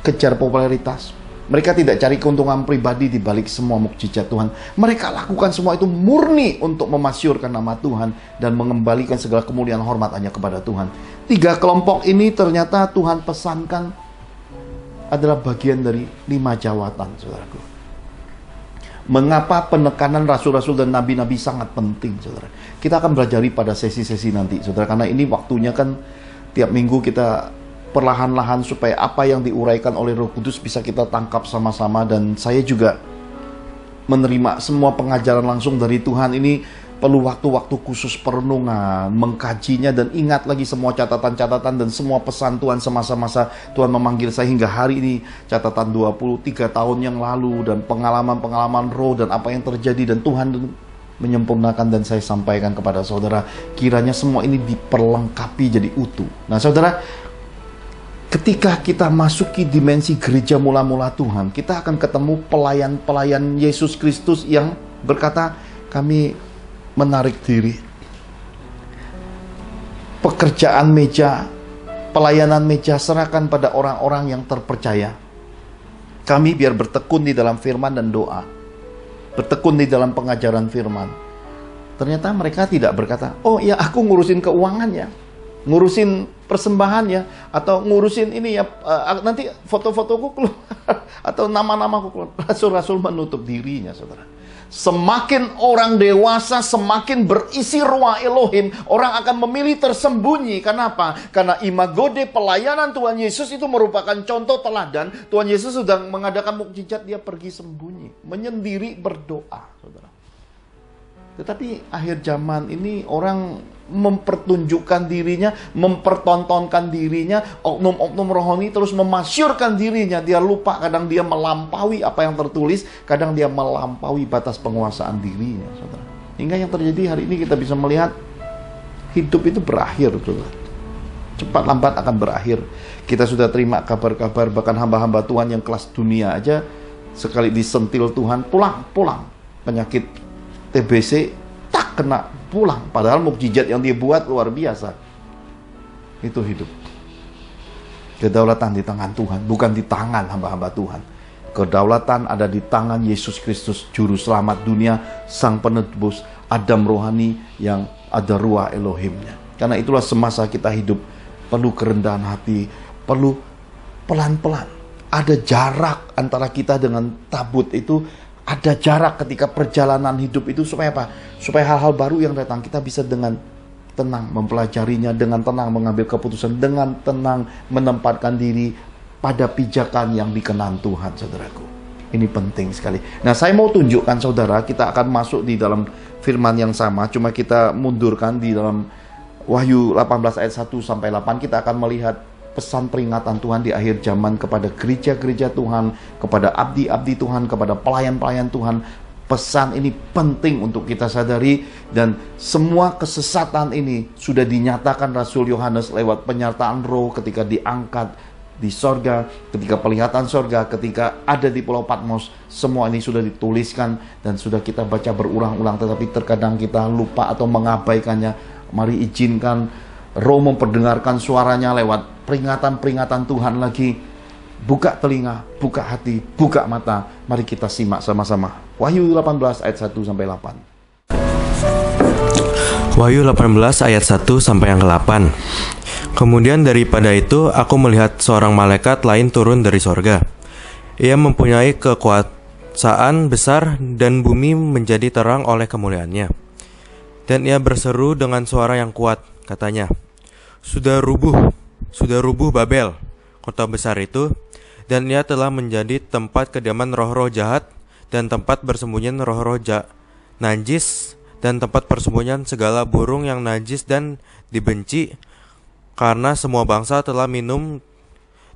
kejar popularitas. Mereka tidak cari keuntungan pribadi di balik semua mukjizat Tuhan. Mereka lakukan semua itu murni untuk memasyurkan nama Tuhan dan mengembalikan segala kemuliaan hormat hanya kepada Tuhan. 3 kelompok ini ternyata Tuhan pesankan adalah bagian dari 5 jawatan, saudaraku. Mengapa penekanan rasul-rasul dan nabi-nabi sangat penting, saudara? Kita akan belajar pada sesi-sesi nanti, saudara. Karena ini waktunya kan tiap minggu kita perlahan-lahan supaya apa yang diuraikan oleh Roh Kudus bisa kita tangkap sama-sama. Dan saya juga menerima semua pengajaran langsung dari Tuhan. Ini perlu waktu-waktu khusus perenungan, mengkajinya, dan ingat lagi semua catatan-catatan dan semua pesan Tuhan semasa-masa Tuhan memanggil saya hingga hari ini. Catatan 23 tahun yang lalu dan pengalaman-pengalaman roh dan apa yang terjadi, dan Tuhan menyempurnakan dan saya sampaikan kepada saudara. Kiranya semua ini diperlengkapi jadi utuh. Nah saudara, ketika kita masuki dimensi gereja mula-mula Tuhan, kita akan ketemu pelayan-pelayan Yesus Kristus yang berkata, kami menarik diri. Pekerjaan meja, pelayanan meja serahkan pada orang-orang yang terpercaya. Kami biar bertekun di dalam firman dan doa, bertekun di dalam pengajaran firman. Ternyata mereka tidak berkata, oh ya aku ngurusin keuangannya, ngurusin persembahannya, atau ngurusin ini ya, nanti foto-fotoku keluar atau nama-namaku keluar. Rasul-rasul menutup dirinya, saudara. Semakin orang dewasa, semakin berisi ruah Elohim, orang akan memilih tersembunyi. Kenapa? Karena imagode pelayanan Tuhan Yesus itu merupakan contoh teladan. Tuhan Yesus sedang mengadakan mukjizat, dia pergi sembunyi, menyendiri berdoa, saudara. Tetapi akhir zaman ini orang mempertunjukkan dirinya, mempertontonkan dirinya, oknum-oknum rohani terus memasyurkan dirinya. Dia lupa, kadang dia melampaui apa yang tertulis, kadang dia melampaui batas penguasaan dirinya, saudara. Hingga yang terjadi hari ini kita bisa melihat hidup itu berakhir, saudara. Cepat lambat akan berakhir. Kita sudah terima kabar-kabar, bahkan hamba-hamba Tuhan yang kelas dunia aja sekali disentil Tuhan, pulang. Penyakit TBC tak kena, pulang. Padahal mukjizat yang dia buat luar biasa. Itu hidup. Kedaulatan di tangan Tuhan, bukan di tangan hamba-hamba Tuhan. Kedaulatan ada di tangan Yesus Kristus, Juru Selamat dunia, Sang Penebus, Adam rohani yang ada ruah Elohimnya. Karena itulah semasa kita hidup, perlu kerendahan hati, perlu pelan-pelan. Ada jarak antara kita dengan tabut itu. Ada jarak ketika perjalanan hidup itu, supaya apa? Supaya hal-hal baru yang datang kita bisa dengan tenang mempelajarinya, dengan tenang mengambil keputusan, dengan tenang menempatkan diri pada pijakan yang dikenan Tuhan, saudaraku. Ini penting sekali. Nah, saya mau tunjukkan saudara, kita akan masuk di dalam firman yang sama, cuma kita mundurkan di dalam Wahyu 18 ayat 1 sampai 8, kita akan melihat pesan peringatan Tuhan di akhir zaman kepada gereja-gereja Tuhan, kepada abdi-abdi Tuhan, kepada pelayan-pelayan Tuhan. Pesan ini penting untuk kita sadari, dan semua kesesatan ini sudah dinyatakan Rasul Yohanes lewat penyertaan Roh ketika diangkat di sorga, ketika penglihatan sorga, ketika ada di Pulau Patmos. Semua ini sudah dituliskan dan sudah kita baca berulang-ulang, tetapi terkadang kita lupa atau mengabaikannya. Mari izinkan Roh memperdengarkan suaranya lewat peringatan-peringatan Tuhan lagi. Buka telinga, buka hati, buka mata. Mari kita simak sama-sama. Wahyu 18 ayat 1 sampai 8. Wahyu 18 ayat 1 sampai yang ke-8. Kemudian daripada itu aku melihat seorang malaikat lain turun dari sorga. Ia mempunyai kekuasaan besar dan bumi menjadi terang oleh kemuliaannya. Dan ia berseru dengan suara yang kuat, katanya, Sudah rubuh Babel, kota besar itu, dan ia telah menjadi tempat kediaman roh-roh jahat dan tempat bersembunyian roh-roh najis dan tempat persembunyian segala burung yang najis dan dibenci, karena semua bangsa telah minum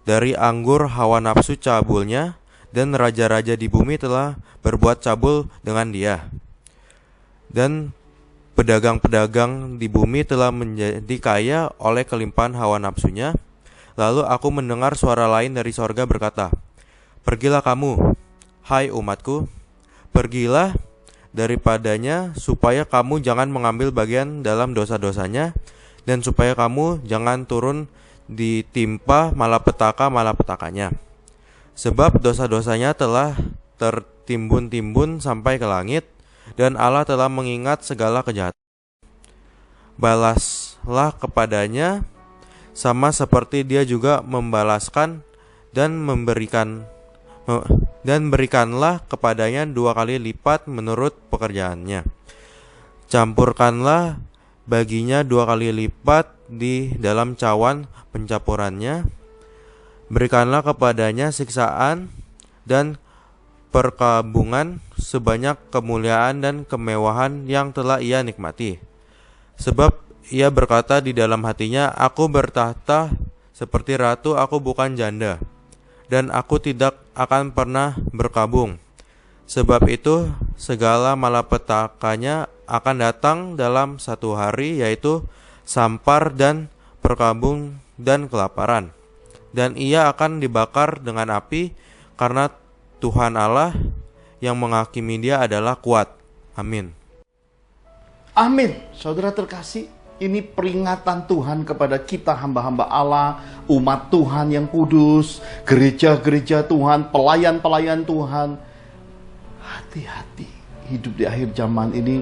dari anggur hawa nafsu cabulnya, dan raja-raja di bumi telah berbuat cabul dengan dia. Dan pedagang-pedagang di bumi telah menjadi kaya oleh kelimpahan hawa nafsunya. Lalu aku mendengar suara lain dari sorga berkata, Pergilah kamu, hai umatku, pergilah daripadanya, supaya kamu jangan mengambil bagian dalam dosa-dosanya, dan supaya kamu jangan turun ditimpa malapetaka-malapetakanya. Sebab dosa-dosanya telah tertimbun-timbun sampai ke langit, dan Allah telah mengingat segala kejahatan. Balaslah kepadanya sama seperti dia juga membalaskan, dan berikanlah kepadanya 2 kali lipat menurut pekerjaannya. Campurkanlah baginya 2 kali lipat di dalam cawan pencampurannya. Berikanlah kepadanya siksaan dan perkabungan sebanyak kemuliaan dan kemewahan yang telah ia nikmati. Sebab ia berkata di dalam hatinya, Aku bertahta seperti ratu, aku bukan janda, dan aku tidak akan pernah berkabung. Sebab itu segala malapetakanya akan datang dalam 1 hari, yaitu sampar dan perkabung dan kelaparan. Dan ia akan dibakar dengan api, karena Tuhan Allah yang menghakimi dia adalah kuat. Amin. Amin. Saudara terkasih, ini peringatan Tuhan kepada kita hamba-hamba Allah, umat Tuhan yang kudus, gereja-gereja Tuhan, pelayan-pelayan Tuhan. Hati-hati hidup di akhir zaman ini.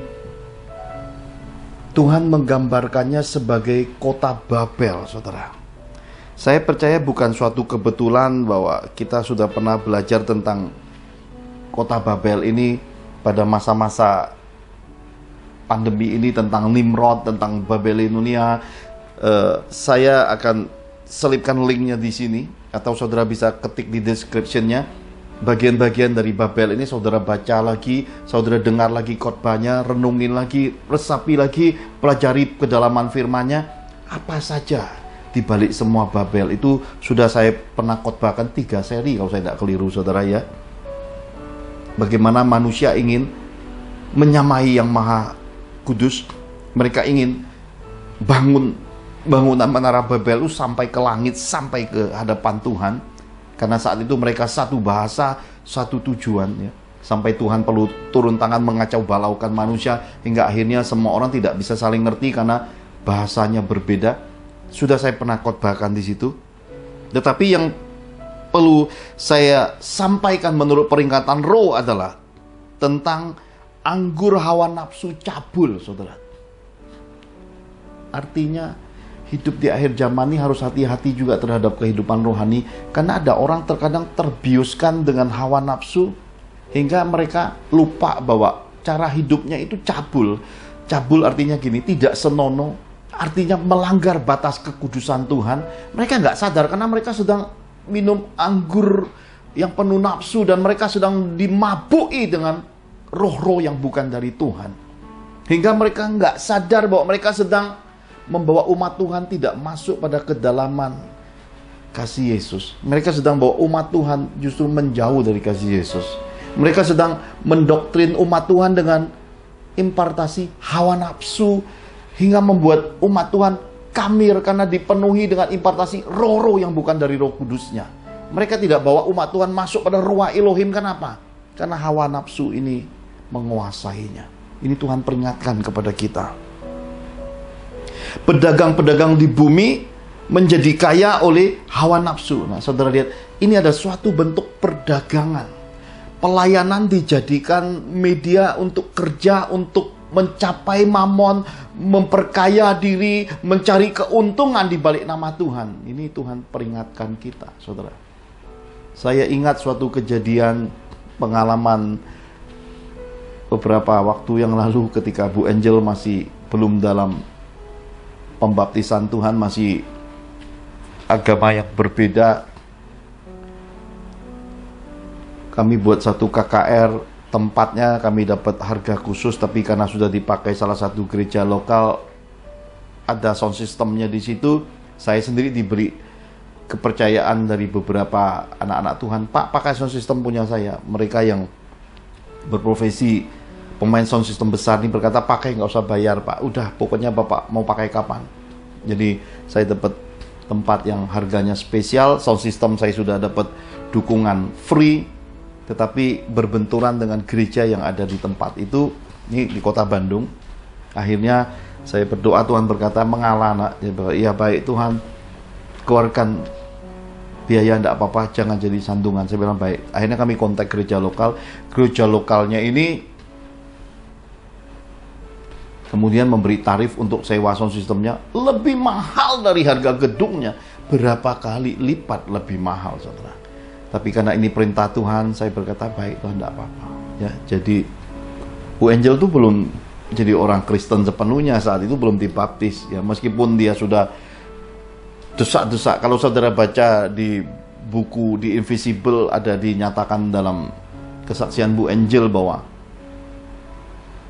Tuhan menggambarkannya sebagai kota Babel, saudara. Saya percaya bukan suatu kebetulan bahwa kita sudah pernah belajar tentang kota Babel ini pada masa-masa pandemi ini tentang Nimrod, tentang Babilonia. Saya akan selipkan linknya di sini, atau saudara bisa ketik di description-nya. Bagian-bagian dari Babel ini saudara baca lagi, saudara dengar lagi khotbahnya, renungin lagi, resapi lagi, pelajari kedalaman firman-nya. Apa saja di balik semua Babel itu sudah saya pernah khotbahkan 3 seri kalau saya tidak keliru saudara ya. Bagaimana manusia ingin menyamai yang maha kudus. Mereka ingin bangunan menara Babel itu sampai ke langit, sampai ke hadapan Tuhan. Karena saat itu mereka satu bahasa, satu tujuan ya. Sampai Tuhan perlu turun tangan mengacau balaukan manusia, hingga akhirnya semua orang tidak bisa saling ngerti karena bahasanya berbeda. Sudah saya pernah khotbahkan di situ. Tetapi yang perlu saya sampaikan menurut peringatan roh adalah tentang anggur hawa nafsu cabul, saudara. Artinya hidup di akhir zaman ini harus hati-hati juga terhadap kehidupan rohani. Karena ada orang terkadang terbiuskan dengan hawa nafsu hingga mereka lupa bahwa cara hidupnya itu cabul. Cabul artinya gini, tidak senonoh. Artinya melanggar batas kekudusan Tuhan. Mereka nggak sadar karena mereka sedang minum anggur yang penuh nafsu. Dan mereka sedang dimabui dengan roh-roh yang bukan dari Tuhan. Hingga mereka nggak sadar bahwa mereka sedang membawa umat Tuhan tidak masuk pada kedalaman kasih Yesus. Mereka sedang bawa umat Tuhan justru menjauh dari kasih Yesus. Mereka sedang mendoktrin umat Tuhan dengan impartasi hawa nafsu, hingga membuat umat Tuhan kamir karena dipenuhi dengan impartasi roh-roh yang bukan dari Roh Kudusnya. Mereka tidak bawa umat Tuhan masuk pada ruah Elohim. Kenapa? Karena hawa nafsu ini menguasainya. Ini Tuhan peringatkan kepada kita. Pedagang-pedagang di bumi menjadi kaya oleh hawa nafsu. Nah, saudara lihat, ini ada suatu bentuk perdagangan. Pelayanan dijadikan media untuk kerja, untuk mencapai mamon, memperkaya diri, mencari keuntungan di balik nama Tuhan. Ini Tuhan peringatkan kita, saudara. Saya ingat suatu kejadian pengalaman beberapa waktu yang lalu ketika Bu Angel masih belum dalam pembaptisan Tuhan, masih agama yang berbeda. Kami buat satu KKR, tempatnya kami dapat harga khusus, tapi karena sudah dipakai salah satu gereja lokal, ada sound systemnya di situ. Saya sendiri diberi kepercayaan dari beberapa anak-anak Tuhan, Pak, pakai sound system punya saya. Mereka yang berprofesi pemain sound system besar ini berkata, pakai, nggak usah bayar Pak, udah pokoknya Bapak mau pakai kapan. Jadi saya dapat tempat yang harganya spesial, sound system saya sudah dapat dukungan free, tetapi berbenturan dengan gereja yang ada di tempat itu, ini di kota Bandung. Akhirnya saya berdoa, Tuhan berkata, mengalah nak. Ya baik Tuhan, keluarkan biaya, enggak apa-apa, jangan jadi sandungan. Saya bilang baik. Akhirnya kami kontak gereja lokal. Gereja lokalnya ini kemudian memberi tarif untuk sewa sound systemnya lebih mahal dari harga gedungnya, berapa kali lipat lebih mahal, saudara. Tapi karena ini perintah Tuhan, saya berkata baik Tuhan, enggak apa-apa. Ya, jadi Bu Angel itu belum jadi orang Kristen sepenuhnya saat itu, belum dibaptis. Ya, meskipun dia sudah desak-desak. Kalau saudara baca di buku di Invisible, ada dinyatakan dalam kesaksian Bu Angel bahwa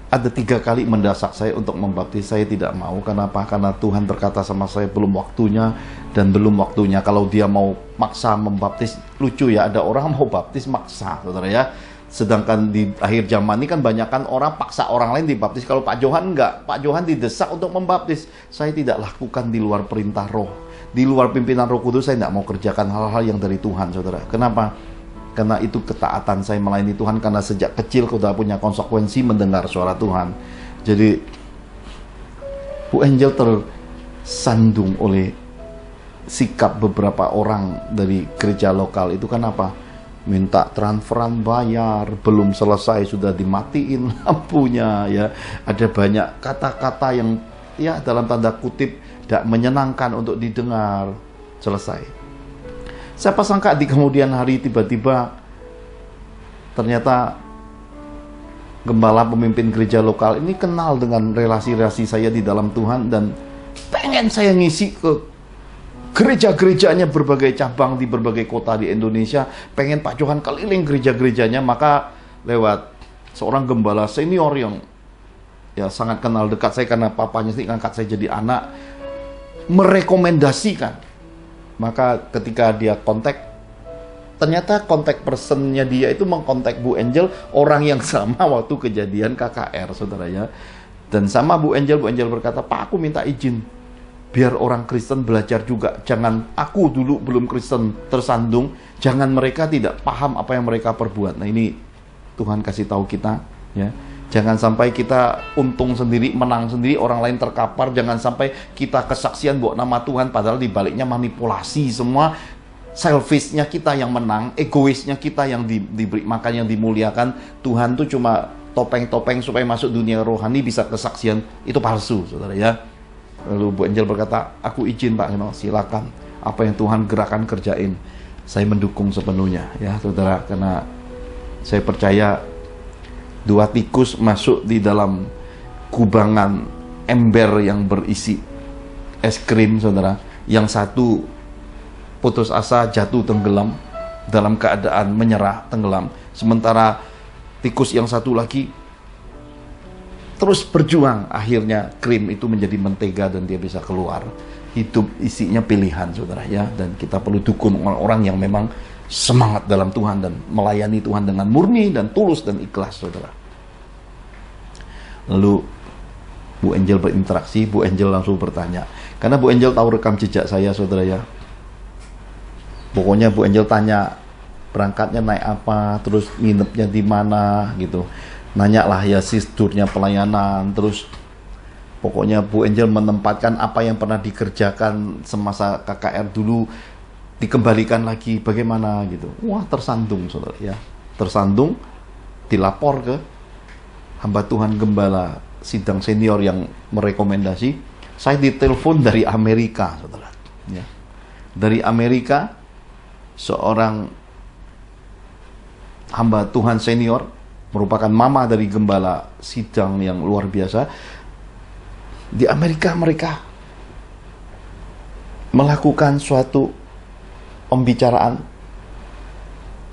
ada 3 kali mendesak saya untuk membaptis. Saya tidak mau. Kenapa? Karena Tuhan berkata sama saya belum waktunya dan belum waktunya. Kalau dia mau maksa membaptis, lucu ya, ada orang mau baptis maksa, saudara ya. Sedangkan di akhir zaman ini kan banyak kan orang paksa orang lain dibaptis. Kalau Pak Johan enggak, Pak Johan didesak untuk membaptis. Saya tidak lakukan di luar perintah roh, di luar pimpinan Roh Kudus. Saya tidak mau kerjakan hal-hal yang dari Tuhan, saudara. Kenapa? Karena itu ketaatan saya melayani Tuhan. Karena sejak kecil sudah punya konsekuensi mendengar suara Tuhan. Jadi Bu Angel tersandung oleh sikap beberapa orang dari gereja lokal itu. Kenapa? Minta transferan bayar, belum selesai sudah dimatiin lampunya ya. Ada banyak kata-kata yang ya dalam tanda kutip tidak menyenangkan untuk didengar. Selesai. Siapa sangka di kemudian hari tiba-tiba ternyata gembala pemimpin gereja lokal ini kenal dengan relasi-relasi saya di dalam Tuhan, dan pengen saya ngisi ke gereja-gerejanya berbagai cabang di berbagai kota di Indonesia. Pengen Pak Johan keliling gereja-gerejanya. Maka lewat seorang gembala senior yang ya sangat kenal dekat saya karena papanya sendiri ngangkat saya jadi anak, merekomendasikan. Maka ketika dia kontak, ternyata kontak personnya dia itu mengkontak Bu Angel, orang yang sama waktu kejadian KKR, saudara ya. Dan sama Bu Angel berkata, Pak, aku minta izin biar orang Kristen belajar juga. Jangan aku dulu belum Kristen tersandung, jangan mereka tidak paham apa yang mereka perbuat. Nah, ini Tuhan kasih tahu kita, ya. Jangan sampai kita untung sendiri, menang sendiri, orang lain terkapar. Jangan sampai kita kesaksian buat nama Tuhan, padahal di baliknya manipulasi semua. Selfishnya kita yang menang, egoisnya kita yang diberi makan, yang dimuliakan. Tuhan tuh cuma topeng-topeng supaya masuk dunia rohani bisa kesaksian. Itu palsu, saudara ya. Lalu Bu Angel berkata, aku izin Pak, silakan. Apa yang Tuhan gerakan kerjain, saya mendukung sepenuhnya, ya saudara. Karena saya percaya 2 tikus masuk di dalam kubangan ember yang berisi es krim, saudara. Yang satu putus asa, jatuh tenggelam dalam keadaan menyerah, tenggelam. Sementara tikus yang satu lagi terus berjuang. Akhirnya krim itu menjadi mentega dan dia bisa keluar. Hidup isinya pilihan, saudara ya. Dan kita perlu dukung orang-orang yang memang semangat dalam Tuhan dan melayani Tuhan dengan murni dan tulus dan ikhlas, saudara. Lalu Bu Angel berinteraksi. Bu Angel langsung bertanya, karena Bu Angel tahu rekam jejak saya, saudara ya. Pokoknya Bu Angel tanya berangkatnya naik apa, terus nginepnya di mana gitu. Nanya lah ya sisturnya pelayanan. Terus pokoknya Bu Angel menempatkan apa yang pernah dikerjakan semasa KKR dulu dikembalikan lagi bagaimana gitu. Wah, tersandung, saudara ya. Tersandung, dilapor ke hamba Tuhan gembala sidang senior yang merekomendasi. Saya ditelepon dari Amerika, saudara ya. Dari Amerika, seorang hamba Tuhan senior, merupakan mama dari gembala sidang yang luar biasa. Di Amerika mereka melakukan suatu pembicaraan,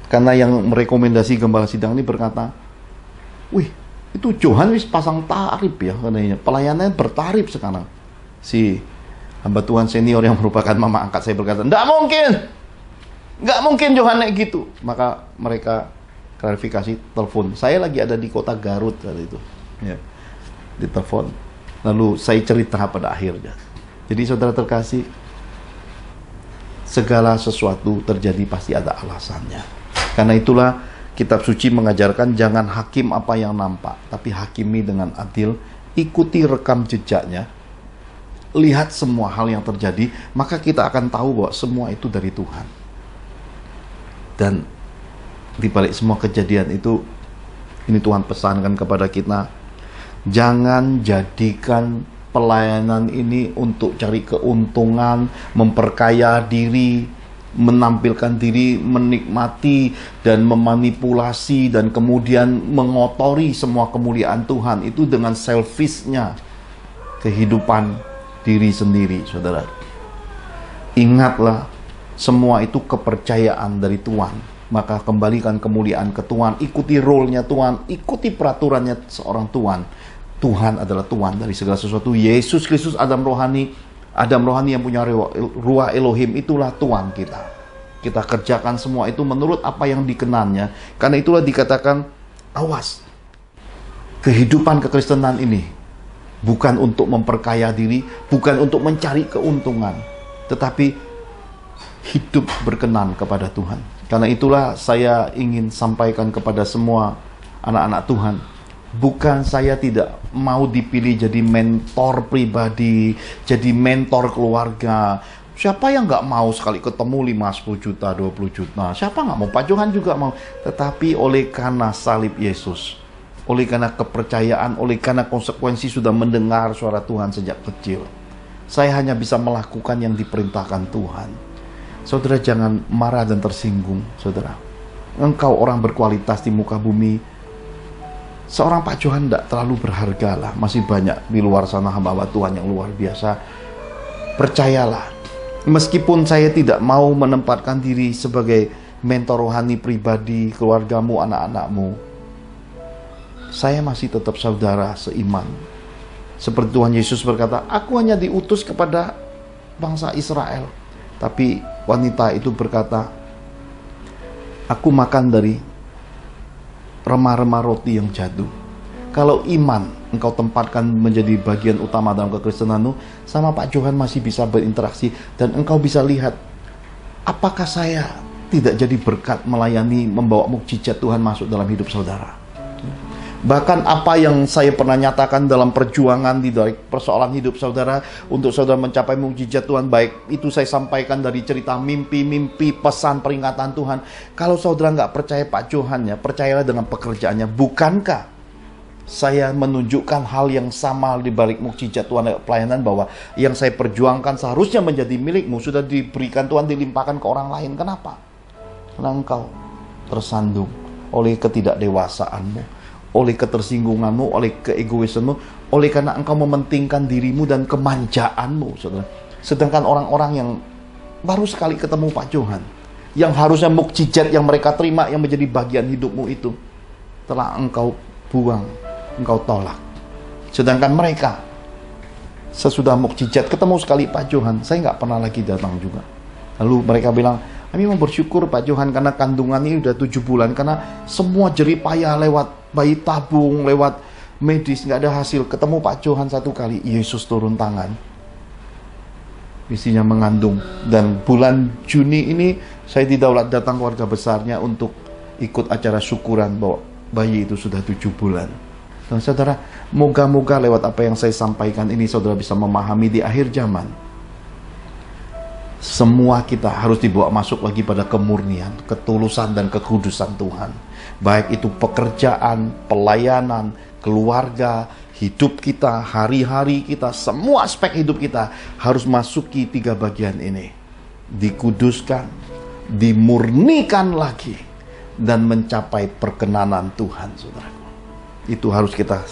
karena yang merekomendasi gembala sidang ini berkata, wih, itu Johan wis pasang tarif ya, katanya. Pelayanannya bertarif sekarang. Si hamba Tuhan senior yang merupakan mama angkat saya berkata, nggak mungkin Johan naik gitu. Maka mereka klarifikasi, telepon. Saya lagi ada di kota Garut kali itu, ya, ditelepon. Lalu saya cerita pada akhirnya. Jadi saudara terkasih, segala sesuatu terjadi pasti ada alasannya. Karena itulah kitab suci mengajarkan jangan hakim apa yang nampak, tapi hakimi dengan adil. Ikuti rekam jejaknya, lihat semua hal yang terjadi, maka kita akan tahu bahwa semua itu dari Tuhan. Dan di balik semua kejadian itu, ini Tuhan pesankan kepada kita, jangan jadikan pelayanan ini untuk cari keuntungan, memperkaya diri, menampilkan diri, menikmati dan memanipulasi dan kemudian mengotori semua kemuliaan Tuhan itu dengan selfishnya kehidupan diri sendiri, saudara. Ingatlah, semua itu kepercayaan dari Tuhan. Maka kembalikan kemuliaan ke Tuhan, ikuti role-nya Tuhan, ikuti peraturannya seorang Tuhan. Tuhan adalah Tuhan dari segala sesuatu. Yesus Kristus Adam rohani yang punya ruah Elohim, itulah Tuhan kita. Kita kerjakan semua itu menurut apa yang dikenannya. Karena itulah dikatakan, awas, kehidupan kekristenan ini bukan untuk memperkaya diri, bukan untuk mencari keuntungan, tetapi hidup berkenan kepada Tuhan. Karena itulah saya ingin sampaikan kepada semua anak-anak Tuhan, bukan saya tidak mau dipilih jadi mentor pribadi, jadi mentor keluarga. Siapa yang nggak mau sekali ketemu 5, 10 juta, 20 juta? Siapa nggak mau? Pak Johan juga mau. Tetapi oleh karena salib Yesus, oleh karena kepercayaan, oleh karena konsekuensi sudah mendengar suara Tuhan sejak kecil, saya hanya bisa melakukan yang diperintahkan Tuhan. Saudara jangan marah dan tersinggung, saudara. Engkau orang berkualitas di muka bumi. Seorang Pak Johan tidak terlalu berharga lah. Masih banyak di luar sana hamba Tuhan yang luar biasa. Percayalah, meskipun saya tidak mau menempatkan diri sebagai mentor rohani pribadi, keluargamu, anak-anakmu, saya masih tetap saudara seiman. Seperti Tuhan Yesus berkata, aku hanya diutus kepada bangsa Israel. Tapi wanita itu berkata, aku makan dari remah-remah roti yang jatuh. Kalau iman engkau tempatkan menjadi bagian utama dalam kekristenanmu, sama Pak Johan masih bisa berinteraksi. Dan engkau bisa lihat, apakah saya tidak jadi berkat melayani, membawa mukjizat Tuhan masuk dalam hidup saudara. Bahkan apa yang saya pernah nyatakan dalam perjuangan di dari persoalan hidup saudara, untuk saudara mencapai mukjizat Tuhan, baik itu saya sampaikan dari cerita mimpi-mimpi, pesan peringatan Tuhan. Kalau saudara nggak percaya Pak Johan, ya percayalah dengan pekerjaannya. Bukankah saya menunjukkan hal yang sama di balik mukjizat Tuhan pelayanan, bahwa yang saya perjuangkan seharusnya menjadi milikmu, sudah diberikan Tuhan, dilimpahkan ke orang lain. Kenapa? Karena engkau tersandung oleh ketidakdewasaanmu, oleh ketersinggunganmu, oleh keegoismu, oleh karena engkau mementingkan dirimu dan kemanjaanmu, saudara. Sedangkan orang-orang yang baru sekali ketemu Pak Johan, yang harusnya mukjizat yang mereka terima, yang menjadi bagian hidupmu itu, telah engkau buang, engkau tolak. Sedangkan mereka, sesudah mukjizat ketemu sekali Pak Johan, saya nggak pernah lagi datang juga. Lalu mereka bilang, kami mau bersyukur Pak Johan karena kandungan ini udah 7 bulan, karena semua jerih payah lewat bayi tabung, lewat medis, nggak ada hasil. Ketemu Pak Johan satu kali, Yesus turun tangan, istrinya mengandung. Dan bulan Juni ini saya didaulat datang keluarga besarnya untuk ikut acara syukuran bahwa bayi itu sudah 7 bulan. Dan saudara, moga-moga lewat apa yang saya sampaikan ini, saudara bisa memahami di akhir zaman, semua kita harus dibawa masuk lagi pada kemurnian, ketulusan dan kekudusan Tuhan. Baik itu pekerjaan, pelayanan, keluarga, hidup kita, hari-hari kita, semua aspek hidup kita harus masuki 3 bagian ini. Dikuduskan, dimurnikan lagi, dan mencapai perkenanan Tuhan, saudaraku. Itu harus kita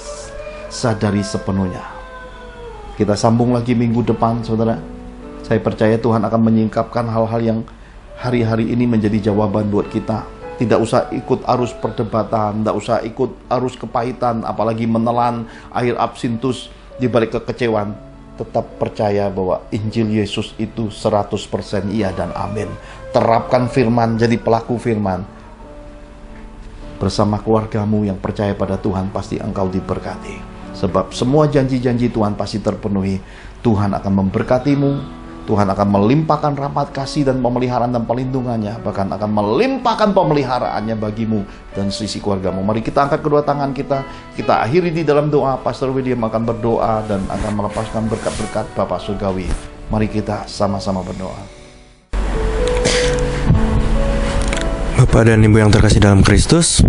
sadari sepenuhnya. Kita sambung lagi minggu depan, saudara. Saya percaya Tuhan akan menyingkapkan hal-hal yang hari-hari ini menjadi jawaban buat kita. Tidak usah ikut arus perdebatan, tidak usah ikut arus kepahitan, apalagi menelan air absintus di balik kekecewaan. Tetap percaya bahwa Injil Yesus itu 100% iya dan amin. Terapkan firman, jadi pelaku firman. Bersama keluargamu yang percaya pada Tuhan, pasti engkau diberkati. Sebab semua janji-janji Tuhan pasti terpenuhi. Tuhan akan memberkatimu, Tuhan akan melimpahkan rahmat kasih dan pemeliharaan dan perlindungannya, bahkan akan melimpahkan pemeliharaannya bagimu dan sisi keluargamu. Mari kita angkat kedua tangan kita akhiri di dalam doa. Pastor William akan berdoa dan akan melepaskan berkat-berkat Bapa Surgawi. Mari kita sama-sama berdoa. Bapak dan Ibu yang terkasih dalam Kristus,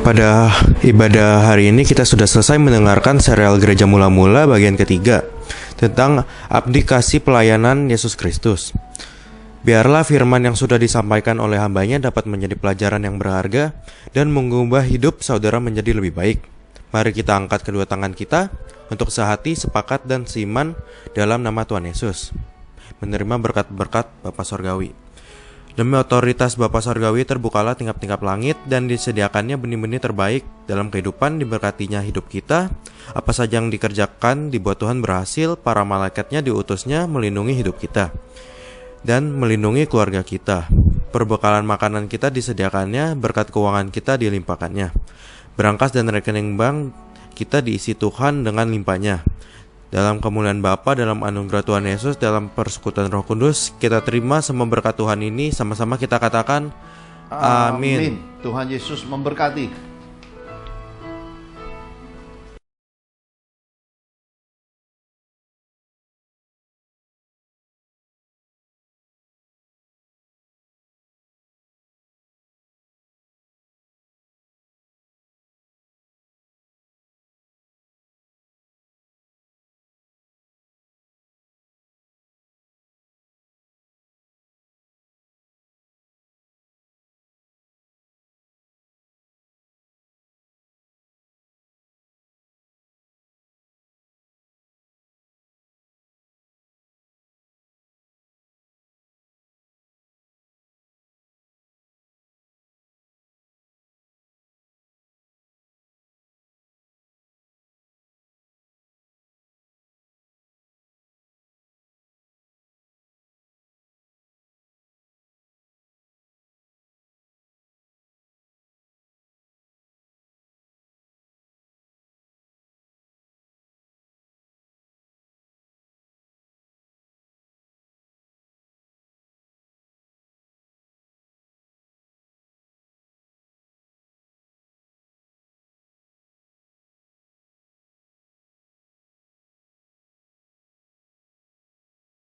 pada ibadah hari ini kita sudah selesai mendengarkan serial Gereja Mula-Mula bagian ketiga tentang abdikasi pelayanan Yesus Kristus. Biarlah firman yang sudah disampaikan oleh hambanya dapat menjadi pelajaran yang berharga dan mengubah hidup saudara menjadi lebih baik. Mari kita angkat kedua tangan kita untuk sehati, sepakat, dan seiman dalam nama Tuhan Yesus, menerima berkat-berkat Bapa Surgawi. Demi otoritas Bapa Surgawi terbukalah tingkap-tingkap langit dan disediakannya benih-benih terbaik dalam kehidupan, diberkatinya hidup kita. Apa saja yang dikerjakan dibuat Tuhan berhasil, para malaikatnya diutusnya melindungi hidup kita dan melindungi keluarga kita. Perbekalan makanan kita disediakannya, berkat keuangan kita dilimpahkannya. Berangkas dan rekening bank kita diisi Tuhan dengan limpahnya. Dalam kemuliaan Bapa, dalam anugerah Tuhan Yesus, dalam persekutuan Roh Kudus, kita terima semua berkat Tuhan ini. Sama-sama kita katakan, Amin. Tuhan Yesus memberkati.